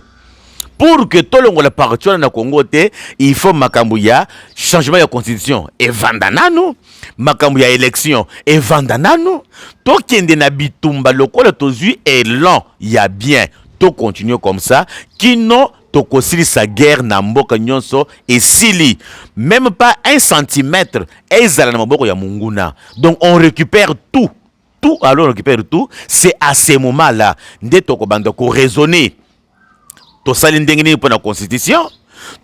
Pour que tout le monde parti na Congo te, il faut makambo ya changement de constitution et vandanano, makambo ya élection et vandanano. To kende na bitumba lokola tozu élan ya bien. To continue comme ça, kino to kosili sa guerre na mboka nyonso et sili même pas 1 centimètre ezala na maboko ya munguna. Donc on récupère tout. Tout alors on récupère tout, c'est à ce moment-là nde to ko banda ko raisonner. To sali ndenge nini pour la constitution,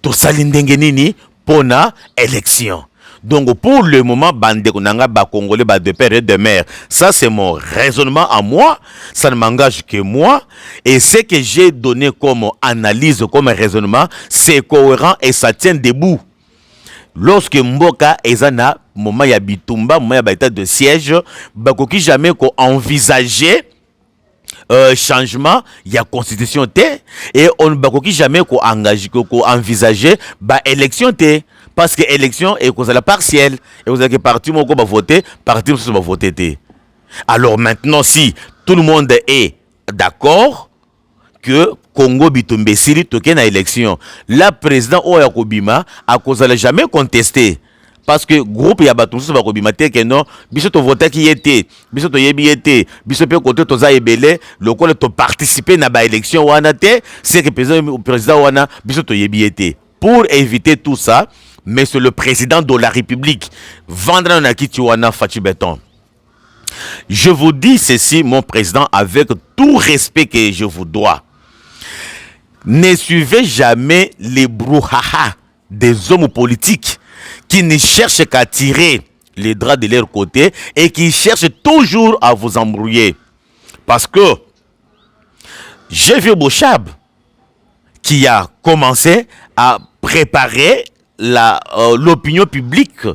to sali ndenge nini pour la élection. Donc pour le moment, bande konanga ba Congolais ba de père et de mère. Ça c'est mon raisonnement à moi, ça ne m'engage que moi et ce que j'ai donné comme analyse, comme raisonnement, c'est cohérent et ça tient debout. Lorsque mboka ezana moment ya bitumba, moment ya ba état de siège, bakoki jamais ko envisager changement ya constitution té et on bakoki jamais ko engager ko envisager ba élection té parce que élection est cause la partielle et vous avez que parti moko ba voter, parti moko ba voter té. Alors maintenant si tout le monde est d'accord que Congo bitumbe sili toke na élection, la président Oya Kobima a cause la jamais contesté. Parce que groupe ya bato so ba kobima te que non biso to voter qui était biso to yebi était biso pe côté to za ebele lokole to participer na ba élection wana te c'est que président wana biso to yebi était. Pour éviter tout ça, monsieur le président de la République vendra na kiti wana Fachi Beton. Je vous dis ceci mon président avec tout respect que je vous dois. Ne suivez jamais les brouhaha des hommes politiques qui ne cherchent qu'à tirer les draps de leur côté et qui cherchent toujours à vous embrouiller. Parce que j'ai vu Bochab qui a commencé à préparer l'opinion publique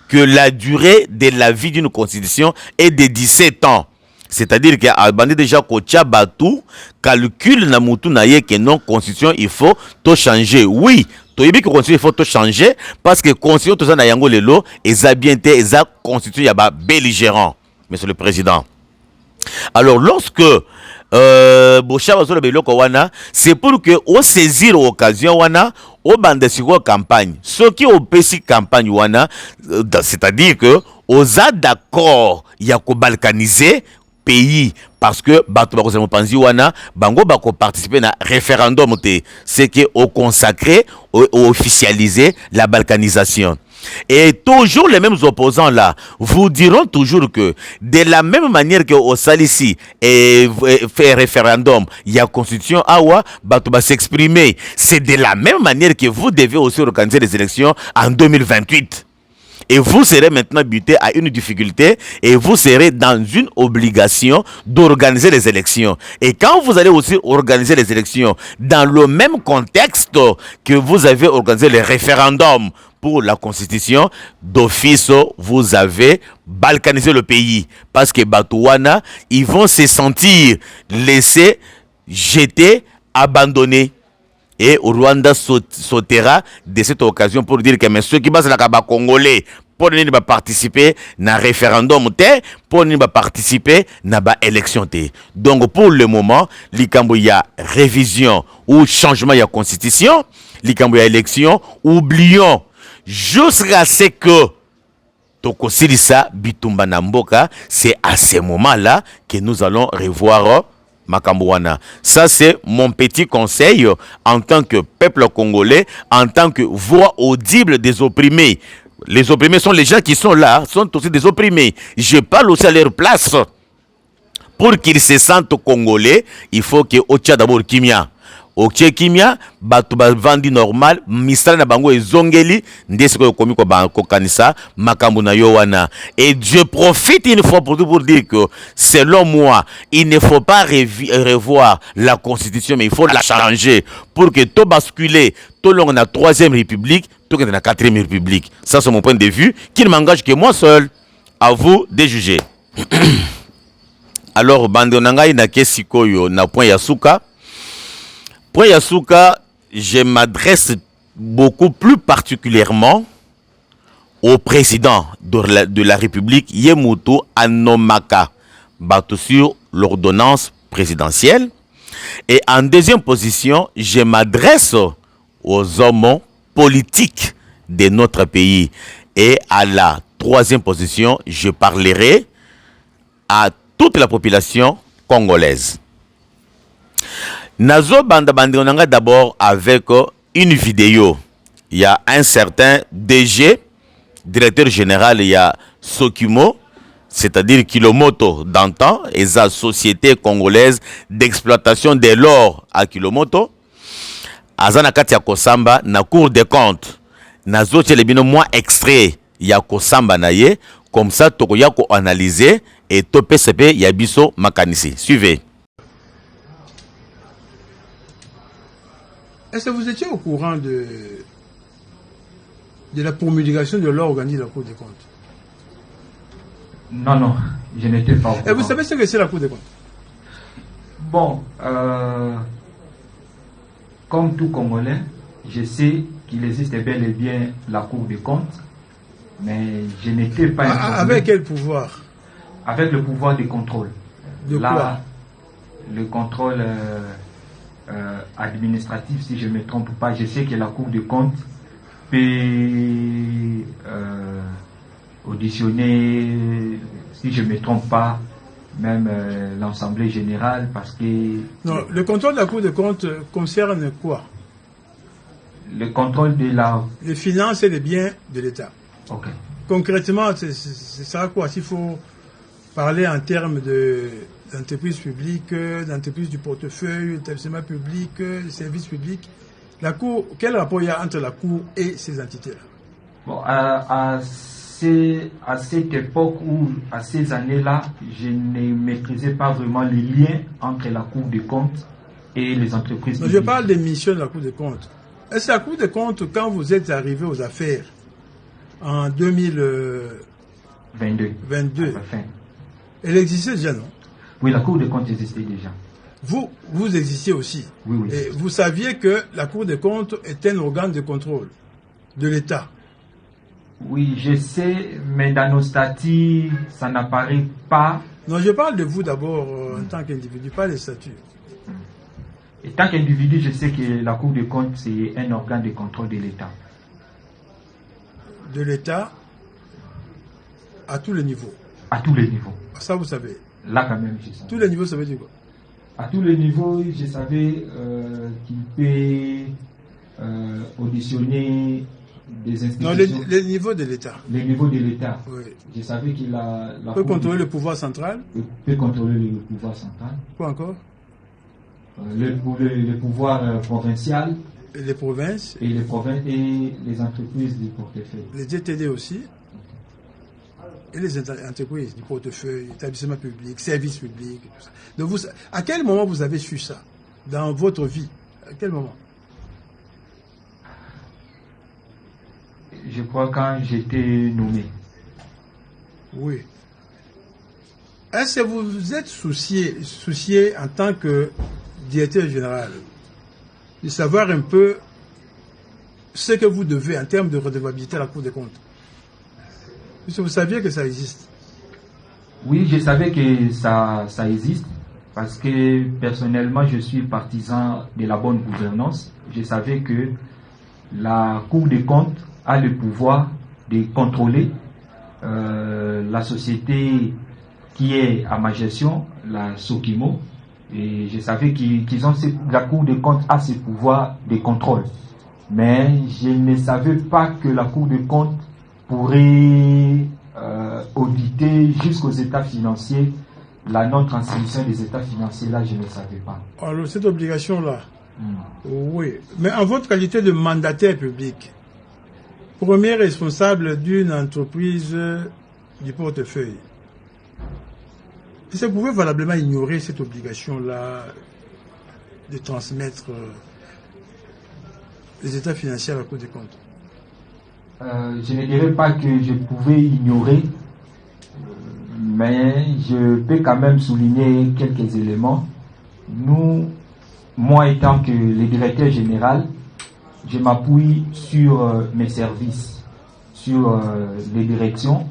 que la durée de la vie d'une constitution est de 17 ans. C'est-à-dire qu'il y a déjà Kocha Batou, calcul na mutu na ye que non constitution il faut tout changer. Oui, to yebi que constitution il faut tout changer parce que constitution tout ça na yango lelo eza bien té eza constitution ya ba belligérant, monsieur le président. Alors lorsque Bocha bazolo beloko wana, c'est pour que au saisir occasion wana au bande siko campagne. Ce qui au pesi campagne wana, c'est-à-dire que aux a d'accord ya ko balkaniser pays parce que bato bako zemo panzi wana bango bako participer na référendum té c'est que au consacrer au officialiser la balkanisation. Et toujours les mêmes opposants là vous diront toujours que de la même manière que au Salissi et fait référendum, il y a constitution awa bato ba s'exprimer, c'est de la même manière que vous devez aussi organiser les élections en 2028. Et vous serez maintenant buté à une difficulté et vous serez dans une obligation d'organiser les élections. Et quand vous allez aussi organiser les élections dans le même contexte que vous avez organisé les référendums pour la constitution, d'office, vous avez balkanisé le pays. Parce que Batouana, ils vont se sentir laissés, jetés, abandonnés. Et au Rwanda sautera de cette occasion pour dire que ceux qui basent la Kaba Congolais pour ne pas participer à référendum pour ne pas participer à l'élection. Donc pour le moment, il y a révision ou changement de la constitution, il y a élection, oublions jusqu'à ce que Tokosilisa Bitumba Namboka, c'est à ce moment-là que nous allons revoir Makambouana. Ça, c'est mon petit conseil en tant que peuple congolais, en tant que voix audible des opprimés. Les opprimés sont les gens qui sont là, sont aussi des opprimés. Je parle aussi à leur place. Pour qu'ils se sentent congolais, il faut que Ocha d'abord Kimia. Oche Kimia, batu bavandi normal, misala na bango ezongeli, ndesiko yokomi ko banko kanisa, makambu na yo wana. Et je profite une fois pour tout pour dire que, selon moi, il ne faut pas revoir la constitution, mais il faut la changer pour que tout basculer, tout long la 3e république, tout dans la 4e république. Ça, c'est mon point de vue, qui ne m'engage que moi seul. À vous de juger. Alors, bande onangai na kesikoyo na point yasuka. Point Yasuka, je m'adresse beaucoup plus particulièrement au président de la République, Yemutu Anomaka, battu sur l'ordonnance présidentielle. Et en deuxième position, je m'adresse aux hommes politiques de notre pays. Et à la 3e position, je parlerai à toute la population congolaise. Nazo Bandabandionanga d'abord avec une vidéo. Il y a un certain DG, directeur général, il y a Sokimo, c'est-à-dire Kilomoto d'antan, et sa société congolaise d'exploitation de l'or à Kilomoto. Azana Katia Kosamba, na Cour des comptes. Nazo Tchelebino, moi extrait, il y a Kosamba naye, comme ça, Tokoya ko analyser et Topé Sepe Yabiso Makanisi. Suivez. Est-ce que vous étiez au courant de la promulgation de l'or organisé de la Cour des comptes? Non, je n'étais pas au courant. Et vous savez ce que c'est la Cour des comptes? Bon, comme tout Congolais, je sais qu'il existe bel et bien la Cour des comptes, mais je n'étais pas informé. Avec quel pouvoir? Avec le pouvoir de contrôle. De quoi? Le contrôle administratif, si je ne me trompe pas. Je sais que la Cour des comptes peut auditionner, si je ne me trompe pas, même l'Assemblée générale, parce que... Non, le contrôle de la Cour des comptes concerne quoi? Le contrôle de la... Les finances et les biens de l'État. Ok. Concrètement, c'est ça quoi? S'il faut parler en termes d'entreprises publiques, d'entreprises du portefeuille, d'établissements publics, de services publics, la Cour, quel rapport il y a entre la Cour et ces entités-là? Bon, à cette époque ou à ces années-là, je ne maîtrisais pas vraiment les liens entre la Cour des comptes et les entreprises publiques. Je parle des missions de la Cour des comptes. Est-ce que la Cour des comptes, quand vous êtes arrivé aux affaires en 2022, elle existait déjà, non? Oui, la Cour des comptes existait déjà. Vous existiez aussi. Oui. Et vous saviez que la Cour des comptes est un organe de contrôle de l'État. Oui, je sais, mais dans nos statuts, ça n'apparaît pas. Non, je parle de vous d'abord en tant qu'individu, pas les statuts. Et tant qu'individu, je sais que la Cour des comptes, c'est un organe de contrôle de l'État. De l'État à tous les niveaux. À tous les niveaux. Ça, vous savez. Là, quand même, je sais. Tous les niveaux, ça veut dire quoi? À tous les niveaux, je savais qu'il peut auditionner des institutions. Non, les niveaux de l'État. Les niveaux de l'État. Oui. Je savais qu'il peut contrôler le pouvoir central. Peut contrôler le pouvoir central. Quoi encore? Le pouvoir provincial. Et les provinces. Et les provinces et les entreprises du portefeuille. Les DTD aussi. Et les entreprises du portefeuille, établissements publics, services publics, tout ça. Donc à quel moment vous avez su ça dans votre vie? À quel moment? Je crois quand j'étais nommé. Oui. Est-ce que vous vous êtes soucié en tant que directeur général de savoir un peu ce que vous devez en termes de redevabilité à la Cour des comptes? Puisque vous saviez que ça existe. Oui, je savais que ça existe parce que personnellement, je suis partisan de la bonne gouvernance. Je savais que la Cour des comptes a le pouvoir de contrôler la société qui est à ma gestion, la Sokimo. Et je savais la Cour des comptes a ce pouvoir de contrôle. Mais je ne savais pas que la Cour des comptes pourrait auditer jusqu'aux états financiers la non-transmission des états financiers. Là, je ne savais pas. Alors, cette obligation-là, oui. Mais en votre qualité de mandataire public, premier responsable d'une entreprise du portefeuille, est-ce que vous pouvez valablement ignorer cette obligation-là de transmettre les états financiers à la Cour des comptes? Je ne dirais pas que je pouvais ignorer, mais je peux quand même souligner quelques éléments. Moi étant que le directeur général, je m'appuie sur mes services, sur les directions,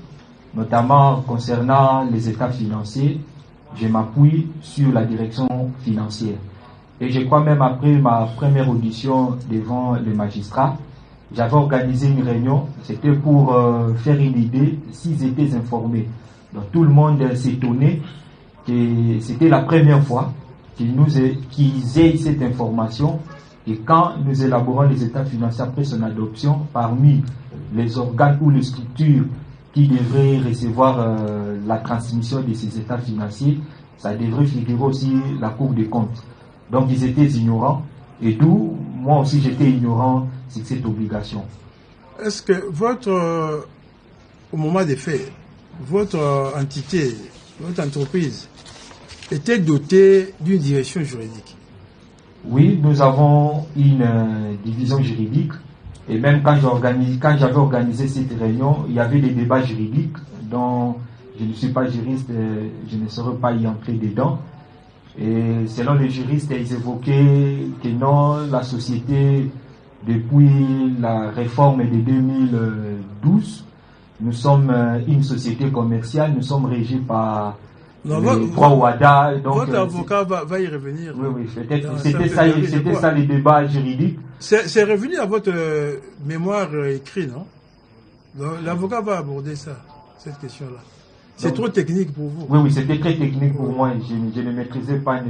notamment concernant les états financiers. Je m'appuie sur la direction financière. Et je crois même après ma première audition devant les magistrats, j'avais organisé une réunion, c'était pour faire une idée s'ils étaient informés. Donc tout le monde s'étonnait que c'était la première fois qu'ils aient cette information. Et quand nous élaborons les états financiers après son adoption, parmi les organes ou les structures qui devraient recevoir la transmission de ces états financiers, ça devrait figurer aussi la Cour des comptes. Donc ils étaient ignorants, et d'où moi aussi j'étais ignorant sur cette obligation. Est-ce que au moment des faits, votre entité, votre entreprise était dotée d'une direction juridique? Oui, nous avons une division juridique, et même quand j'avais organisé cette réunion, il y avait des débats juridiques dont je ne suis pas juriste, je ne saurais pas y entrer dedans. Et selon les juristes, ils évoquaient que non, la société, depuis la réforme de 2012, nous sommes une société commerciale, nous sommes régis par les droits WADA. Donc, votre avocat va y revenir. Oui, peut-être. C'était ça les débats juridiques. C'est revenu à votre mémoire écrit, non? L'avocat va aborder ça, cette question-là. C'est trop technique pour vous. Oui, c'était très technique pour moi. Je ne maîtrisais pas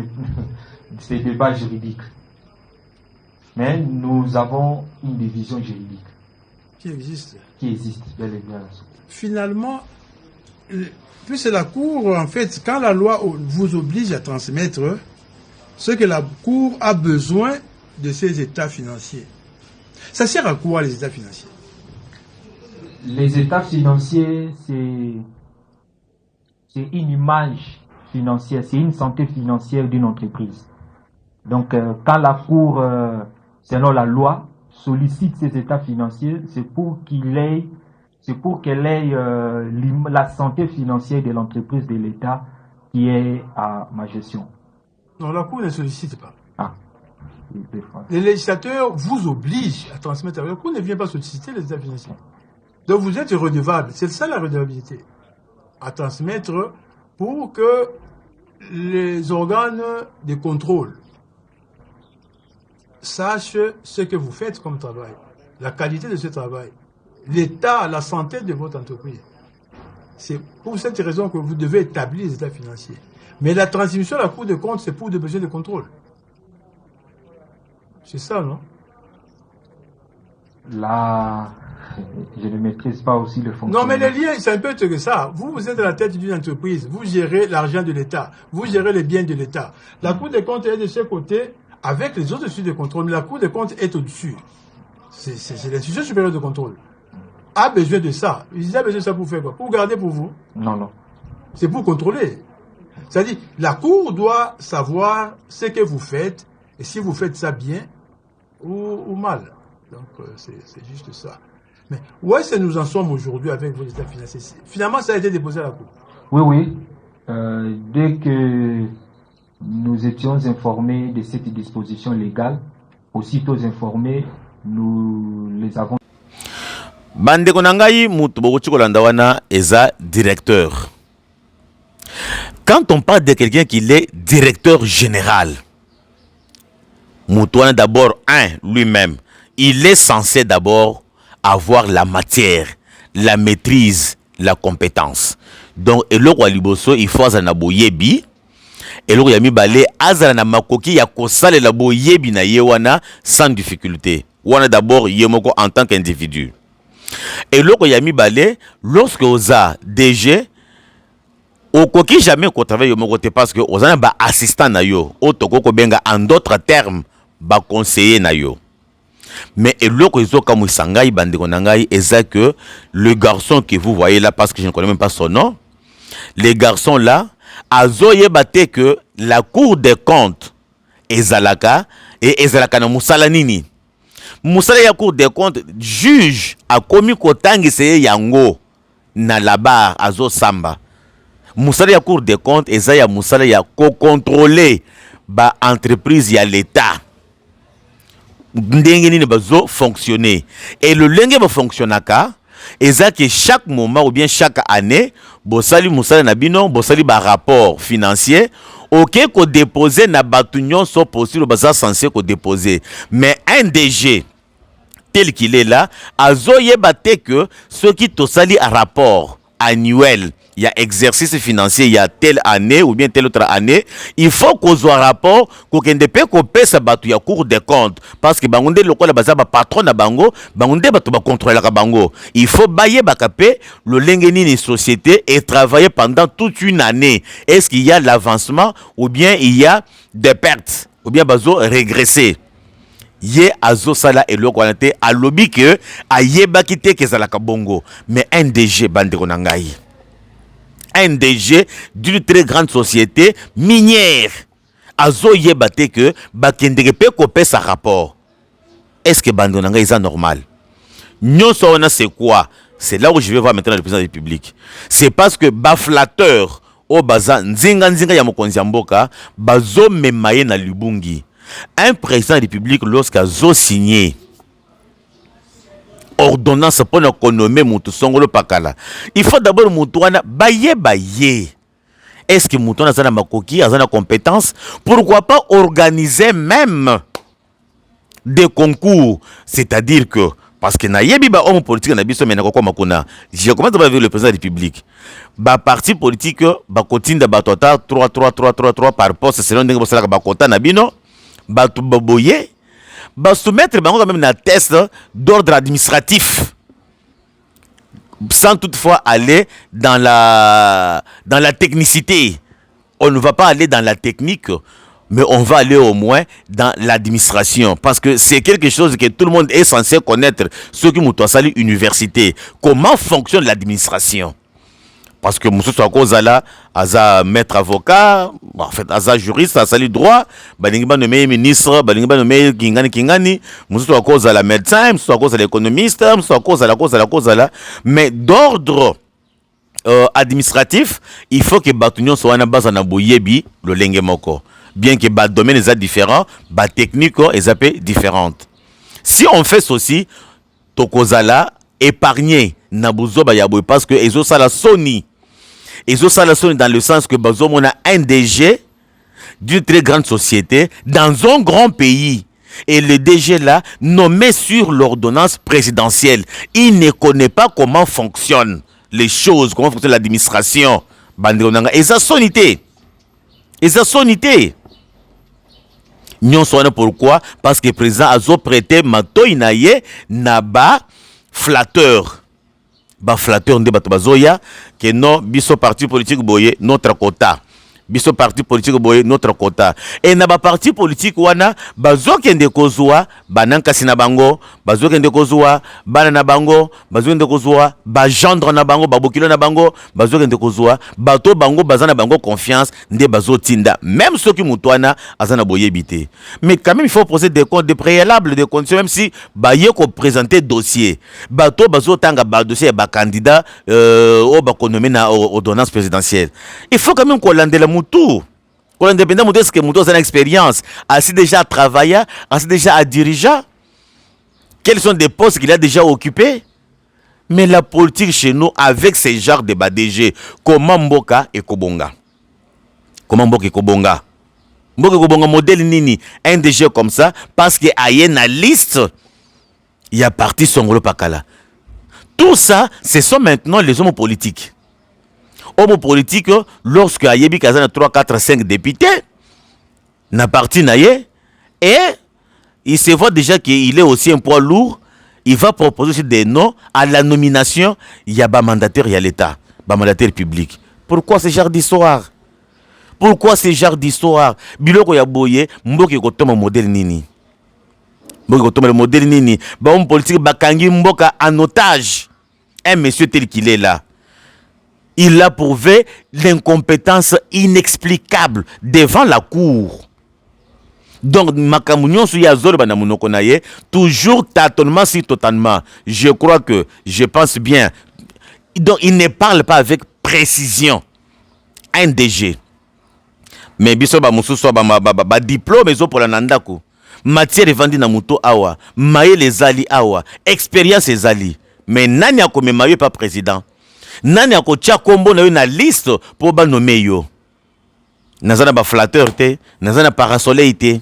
ces débats juridiques. Mais nous avons une division juridique. Qui existe, bel et bien. Finalement, puis c'est la Cour, en fait, quand la loi vous oblige à transmettre ce que la Cour a besoin de ces états financiers. Ça sert à quoi les états financiers? Les états financiers, c'est une image financière, c'est une santé financière d'une entreprise. Donc, quand la Cour, selon la loi, sollicite ces états financiers, c'est pour qu'elle ait la santé financière de l'entreprise, de l'État qui est à ma gestion. Non, la Cour ne sollicite pas. Ah. Les législateurs vous obligent à transmettre. La Cour ne vient pas solliciter les états financiers. Donc vous êtes redevable. C'est ça la redevabilité. À transmettre pour que les organes de contrôle sachent ce que vous faites comme travail, la qualité de ce travail, l'état, la santé de votre entreprise. C'est pour cette raison que vous devez établir les états financiers. Mais la transmission à la Cour des comptes, c'est pour des besoins de contrôle. C'est ça, non? Là, je ne maîtrise pas aussi le fonctionnement. Non, mais les liens, c'est un peu que ça. Vous êtes à la tête d'une entreprise, vous gérez l'argent de l'État, vous gérez les biens de l'État. La Cour des comptes est de ce côté avec les autres institutions de contrôle, mais la Cour des comptes est au-dessus. C'est l'institution supérieure de contrôle. A besoin de ça. Ils ont besoin de ça pour faire quoi? Pour garder pour vous? Non. C'est pour contrôler. C'est-à-dire, la Cour doit savoir ce que vous faites et si vous faites ça bien ou mal. Donc, c'est juste ça. Mais où est-ce que nous en sommes aujourd'hui avec vos états financiers? Finalement, ça a été déposé à la Cour. Oui. Dès que nous étions informés de cette disposition légale, aussitôt informés, nous les avons. Bande konangai mutu bokuchi kolanda wana eza directeur. Quand on parle de quelqu'un qui est directeur général, Moutouane d'abord, lui-même, il est censé d'abord avoir la matière, la maîtrise, la compétence. Donc, eloko aliboso, il faut azana boyebi, eloko yami balé, azana na makoki ya kosale la boyebi na yewana sans difficulté. Wana d'abord yemoko en tant qu'individu. Eloko yami balé, lorsque oza DG, okoki jamais ko travaille yomoko te parce que ozana ba assistant na yo, otoko benga en d'autres termes, ba conseiller na yo. Mais eloko izoka musangai bandeko nangai eza que le garçon que vous voyez là, parce que je ne connais même pas son nom, les garçons là azoye bate que la Cour des comptes ezalaka et ezalaka na musala nini. Musala ya Cour des comptes juge a komi kotangise yango na labar azo samba. Musala ya Cour des comptes eza ya musala ya ko-contrôler ba entreprise ya l'État. Ndenge nini bazo fonctionner. Et le lenge ba fonctionnaka eza que chaque moment ou bien chaque année bosali musala na bino bosali ba rapport financier OK ko déposer na batunion so possible baza censé ko déposer. Mais un DG tel qu'il est là azoye bate que ceux qui tosali un rapport annuel, il y a exercice financier, il y a telle année ou bien telle autre année, il faut qu'on soit rapport qu'on ne peut pas pesa batu ya Cour des comptes parce que bangonde lokola baza ba patron na bango, bangonde batu ba contrôler la bango. Il faut bailler bakapé le lengeni ni société et travailler pendant toute une année. Est-ce qu'il y a l'avancement ou bien il y a des pertes ou bien bazo régresser? Ye azo sala eloko wanate alobi que ayeba kite kezalaka bongo, mais un DG bandeko nangai, un DG d'une très grande société minière azo yeba te que bakendeke pe kopé sa rapport. Est-ce que bandeko nangai ça normal? Nyonso wana c'est quoi? C'est là où je vais voir maintenant le président de la République. C'est parce que baflateur au baza nzinga ya mokonzi ya mboka bazo memaye na Lubungi. Un président de la République lorsqu'il a signé ordonnance pour nous nommer Moutou Songolo Pakala, il faut d'abord Moutouana baye. Est-ce que Moutouana a ma coquille, a la compétence? Pourquoi pas organiser même des concours? C'est-à-dire que parce que na yebi ba homme politique na biso menako kwa makuna. Je commence avec le président de la République. Ba parti politique ba kotinda ba tota 3 par poste selon ndenge bosala ba kota na bino ba to boboye ba soumettre bango quand même na test d'ordre administratif sans toutefois aller dans la technicité. On ne va pas aller dans la technique, mais on va aller au moins dans l'administration. Parce que c'est quelque chose que tout le monde est censé connaître, ceux qui m'ont sali université. Comment fonctionne l'administration? Parce que Moussou Soakozala, Aza maître avocat, en fait, Aza juriste, Aza sali droit, Balingba nommé ministre, Balingba nommé Kingani, Moussou Soakozala médecin, Moussou Soakozala économiste, Moussou Soakozala, mais d'ordre administratif, il faut que Batunion soit en base en Boyebi, le Lengemoko. Bien que les domaines soient différents, les techniques soient différentes. Si on fait ceci, Tokozala épargner Nabuzo Bayaboy parce que ils ont ça la Sony. Ils ont ça la Sony dans le sens que Bazomo a un DG d'une très grande société dans un grand pays. Et le DG là, nommé sur l'ordonnance présidentielle, il ne connaît pas comment fonctionnent les choses, comment fonctionne l'administration. Et ça sonité. Nous sommes pourquoi? Parce que le président a prêté Matoinaye Naba flatteur. Ba flatteur de Batobazoya, que non, biso parti politique boye notre quota. Biso parti politique boye notre quota. Et na ba parti politique wana, bazo kende kozwa, bananka sina bango, bazo kende kozwa, banana bango, bazo kende kozwa, ba gendre na bango, babokilo na bango, bazo kende kozwa, bato bango bazana bango confiance, nde bazo tinda. Même ceux qui mutwana azana boye bité. Mais quand même il faut poser des comptes, des préalables, des conditions, même si baye ko présenter dossier. Bato bazo tanga ba dossier ba candidat au ba konomé na ordonnance présidentielle. Il faut quand même qu'on lande la Moutou. Qu'on indépendant Moutou, est-ce que Moutou a une expérience, assez déjà travaillé, assez déjà à diriger? Quels sont des postes qu'il a déjà occupés? Mais la politique chez nous, avec ces genres de BADG, comment Mboka et Kobonga? Comment Mboka et Kobonga? Mboka et Kobonga, modèle Nini, un DG comme ça, parce qu'il y a une liste, il y a parti Songolo Pakala. Tout ça, ce sont maintenant les hommes politiques. Homme politique, lorsque Ayebi Kazan a 3, 4, 5 députés, n'a parti naïe, et il se voit déjà qu'il est aussi un poids lourd, il va proposer aussi des noms à la nomination, il y a un mandataire, il y a l'État, un mandataire public. Pourquoi ce genre d'histoire? Pourquoi ce genre d'histoire? Biloko ya boye, mboki kotoma modèle nini? Mboki kotoma le modèle nini? Homme politique, bakangi mboka en otage. Un monsieur tel qu'il est là. Il a prouvé l'incompétence inexplicable devant la cour. Donc, Makamounion Souyazor Banamunokonaye, toujours tâtonnement si totalement. Je crois que, je pense bien. Donc, il ne parle pas avec précision. Un DG. Mais biso ba musu so ba diplôme ezo pour la nandako. Matière vendue na muto awa, maye les ali awa, expérience les ali. Mais nani a comme maye pas président. Nani a ko tia kombo na yo na liste pour ba nommer yo. Nazana ba flatteur te, nazana parasoleil te.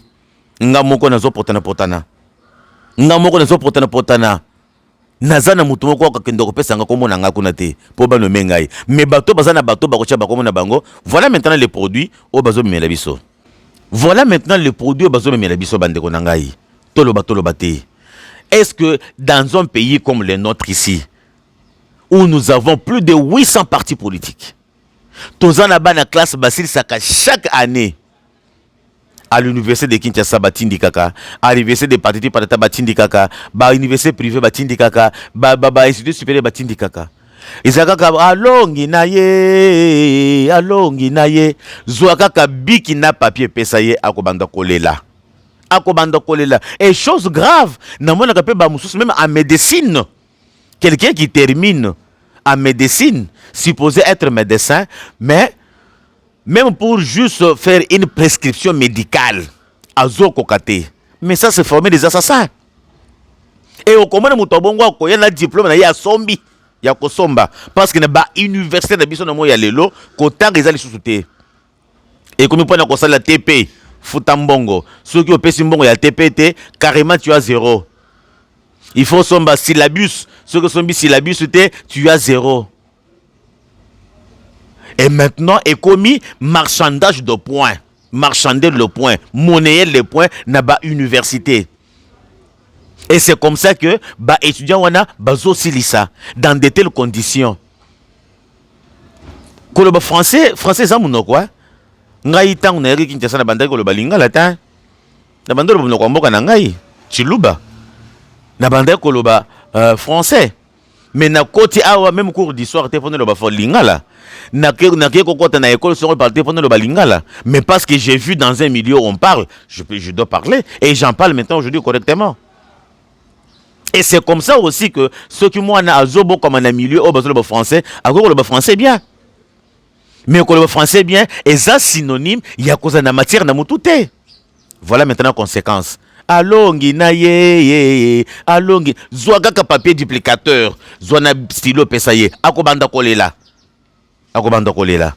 Nga moko nazo potana. Nga moko nazo potana. Nazana mutu moko ka kendo ko pesa nga kombo na nga kuna te pour ba nommer ngai. Mais bato bazana bato ba ko tia ba kombo na bango. Voilà maintenant les produits au bazo mela biso. Voilà maintenant les produits au bazo mela biso bande ko na ngai. Toloba te. Est-ce que dans un pays comme le nôtre ici, où nous avons plus de 800 partis politiques, tous en a classe Basile Saka chaque année, à l'université de Kinshasa Batindi Kaka, à l'université de Patiti Patata Batindi Kaka, à l'université privée Batindi Kaka, à l'institut supérieur Batindi Kaka. Isakaka alongi naye, Zouakaka biki na papier pesaye akobanda kolela. Et chose grave, même en médecine, Quelqu'un qui termine en médecine, supposé être médecin, mais même pour juste faire une prescription médicale, à Zokokate. Mais ça, c'est former des assassins. Et au commun, il y a un diplôme, il y a Sombi, il y a Kosomba. Parce qu'il y a une université de Bisson, il y a Lelo, Kotan, ils ont les sous-soutés. Et comme il y a la TP, Futambongo, ceux qui ont payé Simbongo, il y a TPT, carrément tu as 0. Il faut Somba syllabus, ceux qui sont mis syllabus, tu as 0. Et maintenant, est commis marchandage de points. Marchander le point, monnayer le point, n'a pas université. Et c'est comme ça que les étudiants wana bazo silisa dans de telles conditions. Koloba français ça mon quoi? Ngai tang na ri kinchasa na bandai koloba lingala ta. Na bandai koloba no mboka na ngai chiluba. Na bandai koloba français. Mais na koti awa même cours d'histoire téléphone le ba lingala. Na ke kokota na école sur par téléphone le ba lingala. Mais parce que j'ai vu dans un milieu où on parle, je dois parler et j'en parle maintenant aujourd'hui correctement. Et c'est comme ça aussi que ceux qui m'ont azobo comme un milieu au besoin le français, à quoi le français bien. Mais le français bien, et ça synonyme, il y a cause de matière na mutute. Voilà maintenant conséquence. Alongi na ye alongi zwaga ka papier duplicateur, zwana stylo pesaye, akobanda kolela. Akobanda kolela.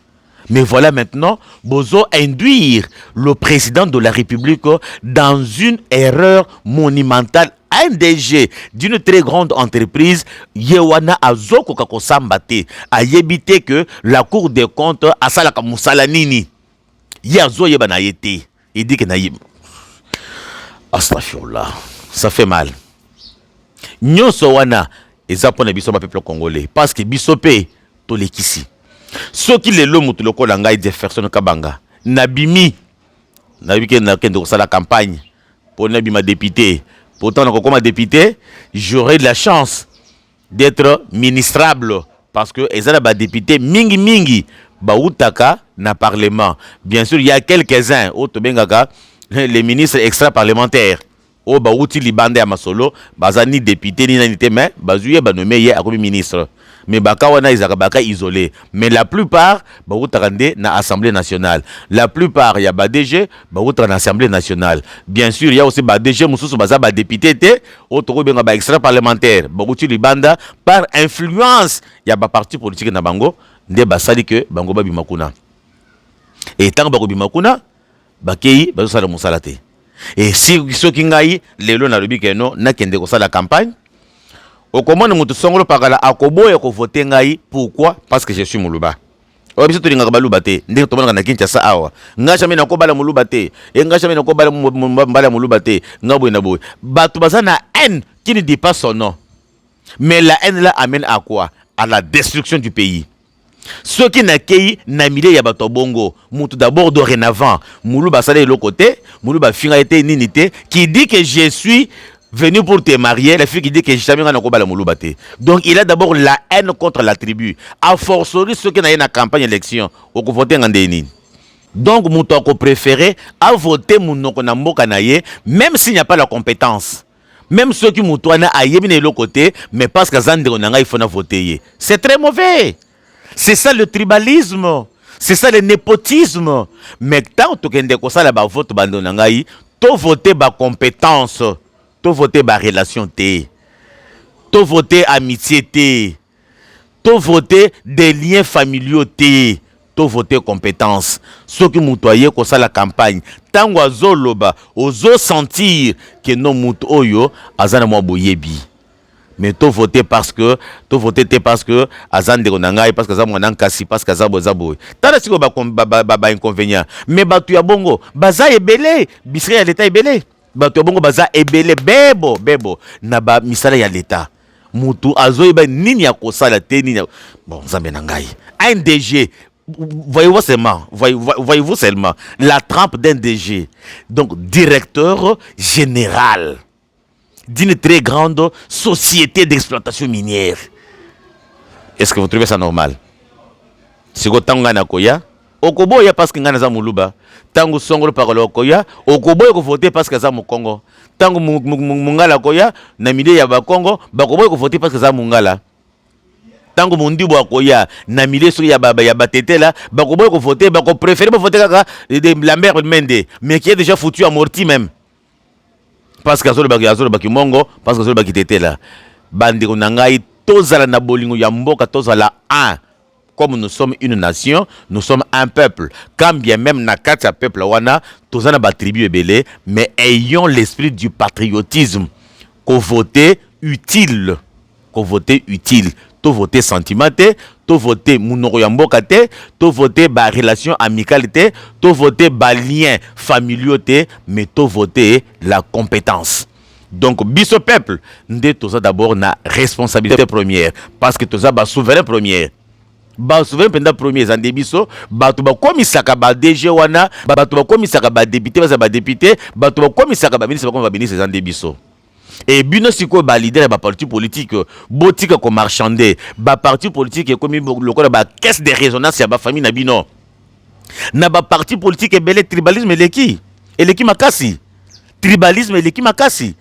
Mais voilà maintenant, bozo induire le président de la République dans une erreur monumentale. Un DG d'une très grande entreprise, Yewana Azoko Kakosambate, a évité que la Cour des comptes a salaka Moussalanini. Yazo Yebanayete. Il dit que Naïm. Astaghfirullah. Ça fait mal. Nyoso wana, et ça pour les peuple congolais. Parce que Bissopé, to les kisi. Ceux qui les lomo to le kolanga des personnes kabanga. Nabimi. Nabike na kendo la campagne. Pour Nabima député. Pourtant, comme député, j'aurais de la chance d'être ministrable. Parce que les députés, mingi, baoutaka, na parlement. Bien sûr, il y a quelques-uns, les ministres extra-parlementaires. Au baouti libande à Masolo, bazani député, ni nanité, mais bazouye banomé comme ministre. Mais bakawana izakabaka isolé. Mais la plupart, baoutarande na Assemblée nationale. La plupart, il y a BADG, baoutar na Assemblée nationale. Bien sûr, il y a aussi BADG, moussous baza ba député, autre benga ba extra parlementaire. Baouti libanda, par influence, il y a ba parti politique na bango, nde basali que bango ba bimakuna. Et tant que bimakuna, bakei, bazosala moussalate. Et si ceux qui ngaï, les lois n'arrivent que non, n'a qu'un décossage la campagne. Au comment nous te sommes par là à Kobo et voter ngaï, pourquoi? Parce que je suis Moulouba. Au biso tu n'as pas l'oubate, n'est pas dans la Kinshasa awa. N'a jamais n'a pas la Mouloubate, et n'a jamais n'a pas la Mouloubate, n'a pas la Batubazana haine qui ne dit pas son nom. Mais la haine là amène à quoi? À la destruction du pays. Ceux qui n'accueillent Namile Yabato Bongo, Moutou d'abord dorénavant, Moulou Bassale de l'autre côté, Moulou Bafinga était ninité, qui dit que je suis venu pour te marier, la fille qui dit que je jamais rencontré la Moulou Baté. Donc il a d'abord la haine contre la tribu. A fortiori ceux qui n'ont pas campagne élection, au voter en déni. Donc Moutoko préféré a voté Mounoko Namboka Naye, même s'il n'y a pas la compétence. Même ceux qui Moutouana a yéminé de l'autre côté, mais parce que Zande Onanga il faut voter. C'est très mauvais. C'est ça le tribalisme, c'est ça le népotisme. Mais tant que tu as un vote, tu votes par compétence, tu votes par relation, tu votes amitié, tu votes des liens familiaux, tu votes compétence. Ceux qui m'outoyent comme ça la campagne, tant que ozo sentir que non moutoyo azana mo boyebi. Mais tu voté parce que azan de gonanga parce que za mwana kasi parce que za bozaboy tala siko ba inconvénient mais batu ya bongo baza ebele bisre ya l'état ebele batu ya bongo baza ebele bebo na ba misala ya l'état mutu azoyeba nini ya kosala te nini bon zambe na ngai un DG voyez-vous seulement la trempe d'un DG donc directeur général d'une très grande société d'exploitation minière. Est-ce que vous trouvez ça normal? Si vous avez un koya, okoboya parce que ngana za muluba, tango songolo pakala koya okoboye ko voter parce que ça mo Congo tango mungala koya na milieu ya ba Congo bakoboye ko voter parce que ça mungala tango mondibo akoya na milieu so ya batete là bakoboye ko voter bako préférer voter kaka de Lambert Mende mais qui est déjà foutu amorti même parce que azolo baki mongo parce que azolo baki tete là bandi ko nangai tozala na bolingo ya mboka tozala un. Comme nous sommes une nation, nous sommes un peuple. Quand bien même nakata peuple wana, tous en tribu ebele, mais ayons l'esprit du patriotisme. Qu'on vote utile, qu'on vote utile. To voter sentimenté, to voter munoro ya mboka te, to voter ba relation amicale te, to voter ba lien familiaux te, mais to voter la compétence. Donc, biso peuple, nous tous d'abord na responsabilité première, parce que tous ba souverain première. Ba souverain pendant premier en débiso bato ba komisaka ba DG wana bato ba komisaka ba député ba député bato ba komisaka ba ministre ba ministre en débiso et bino siko ba leader ba parti politique botika ko marchander ba parti politique comme lokola ba caisse de résonance ya ba famille na bino na ba parti politique belé tribalisme eleki makasi tribalisme eleki makasi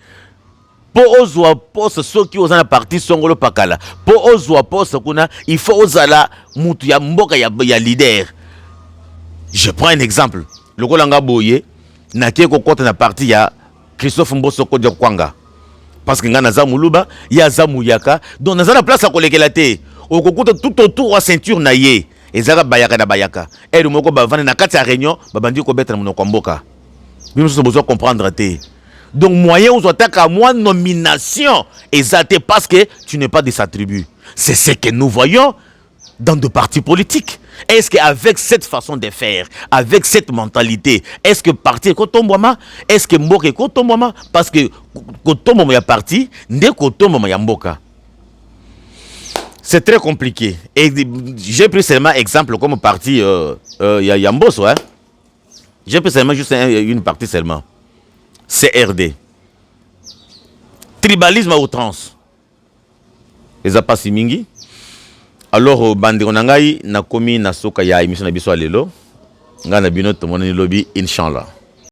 po ozwa poste soki ozana parti songolo pakala po ozwa poste kuna il faut ozala mutu ya mboka ya leader. Je prends un exemple lokolanga boye na keko kota na parti ya Christophe Mboso Kodja Kwanga parce que ngana za muluba ya za muyaka donc na za place a kolekela te okokuta tout autour wa ceinture na ye ezaka bayaka na bayaka et le moko ba vana na kati ya réunion ba bandi ko betra monoko mboka bino so besoin comprendre te. Donc, moyen où à moi nomination exaltée parce que tu n'es pas de sa tribu. C'est ce que nous voyons dans deux partis politiques. Est-ce qu'avec cette façon de faire, avec cette mentalité, est-ce que parti est Kotomboma? Est-ce que Mboka est Kotomboma? Parce que Kotomboma est parti, n'est Kotomboma est Mboka. C'est très compliqué. Et j'ai pris seulement exemple comme parti Yamboso. Hein? J'ai pris seulement juste une partie seulement. CRD. Tribalisme à outrance. Les apasi mingi. Alors, bandi onangai na komi na soka ya émission na biso alelo. Nga na bino to monani lobby inshallah.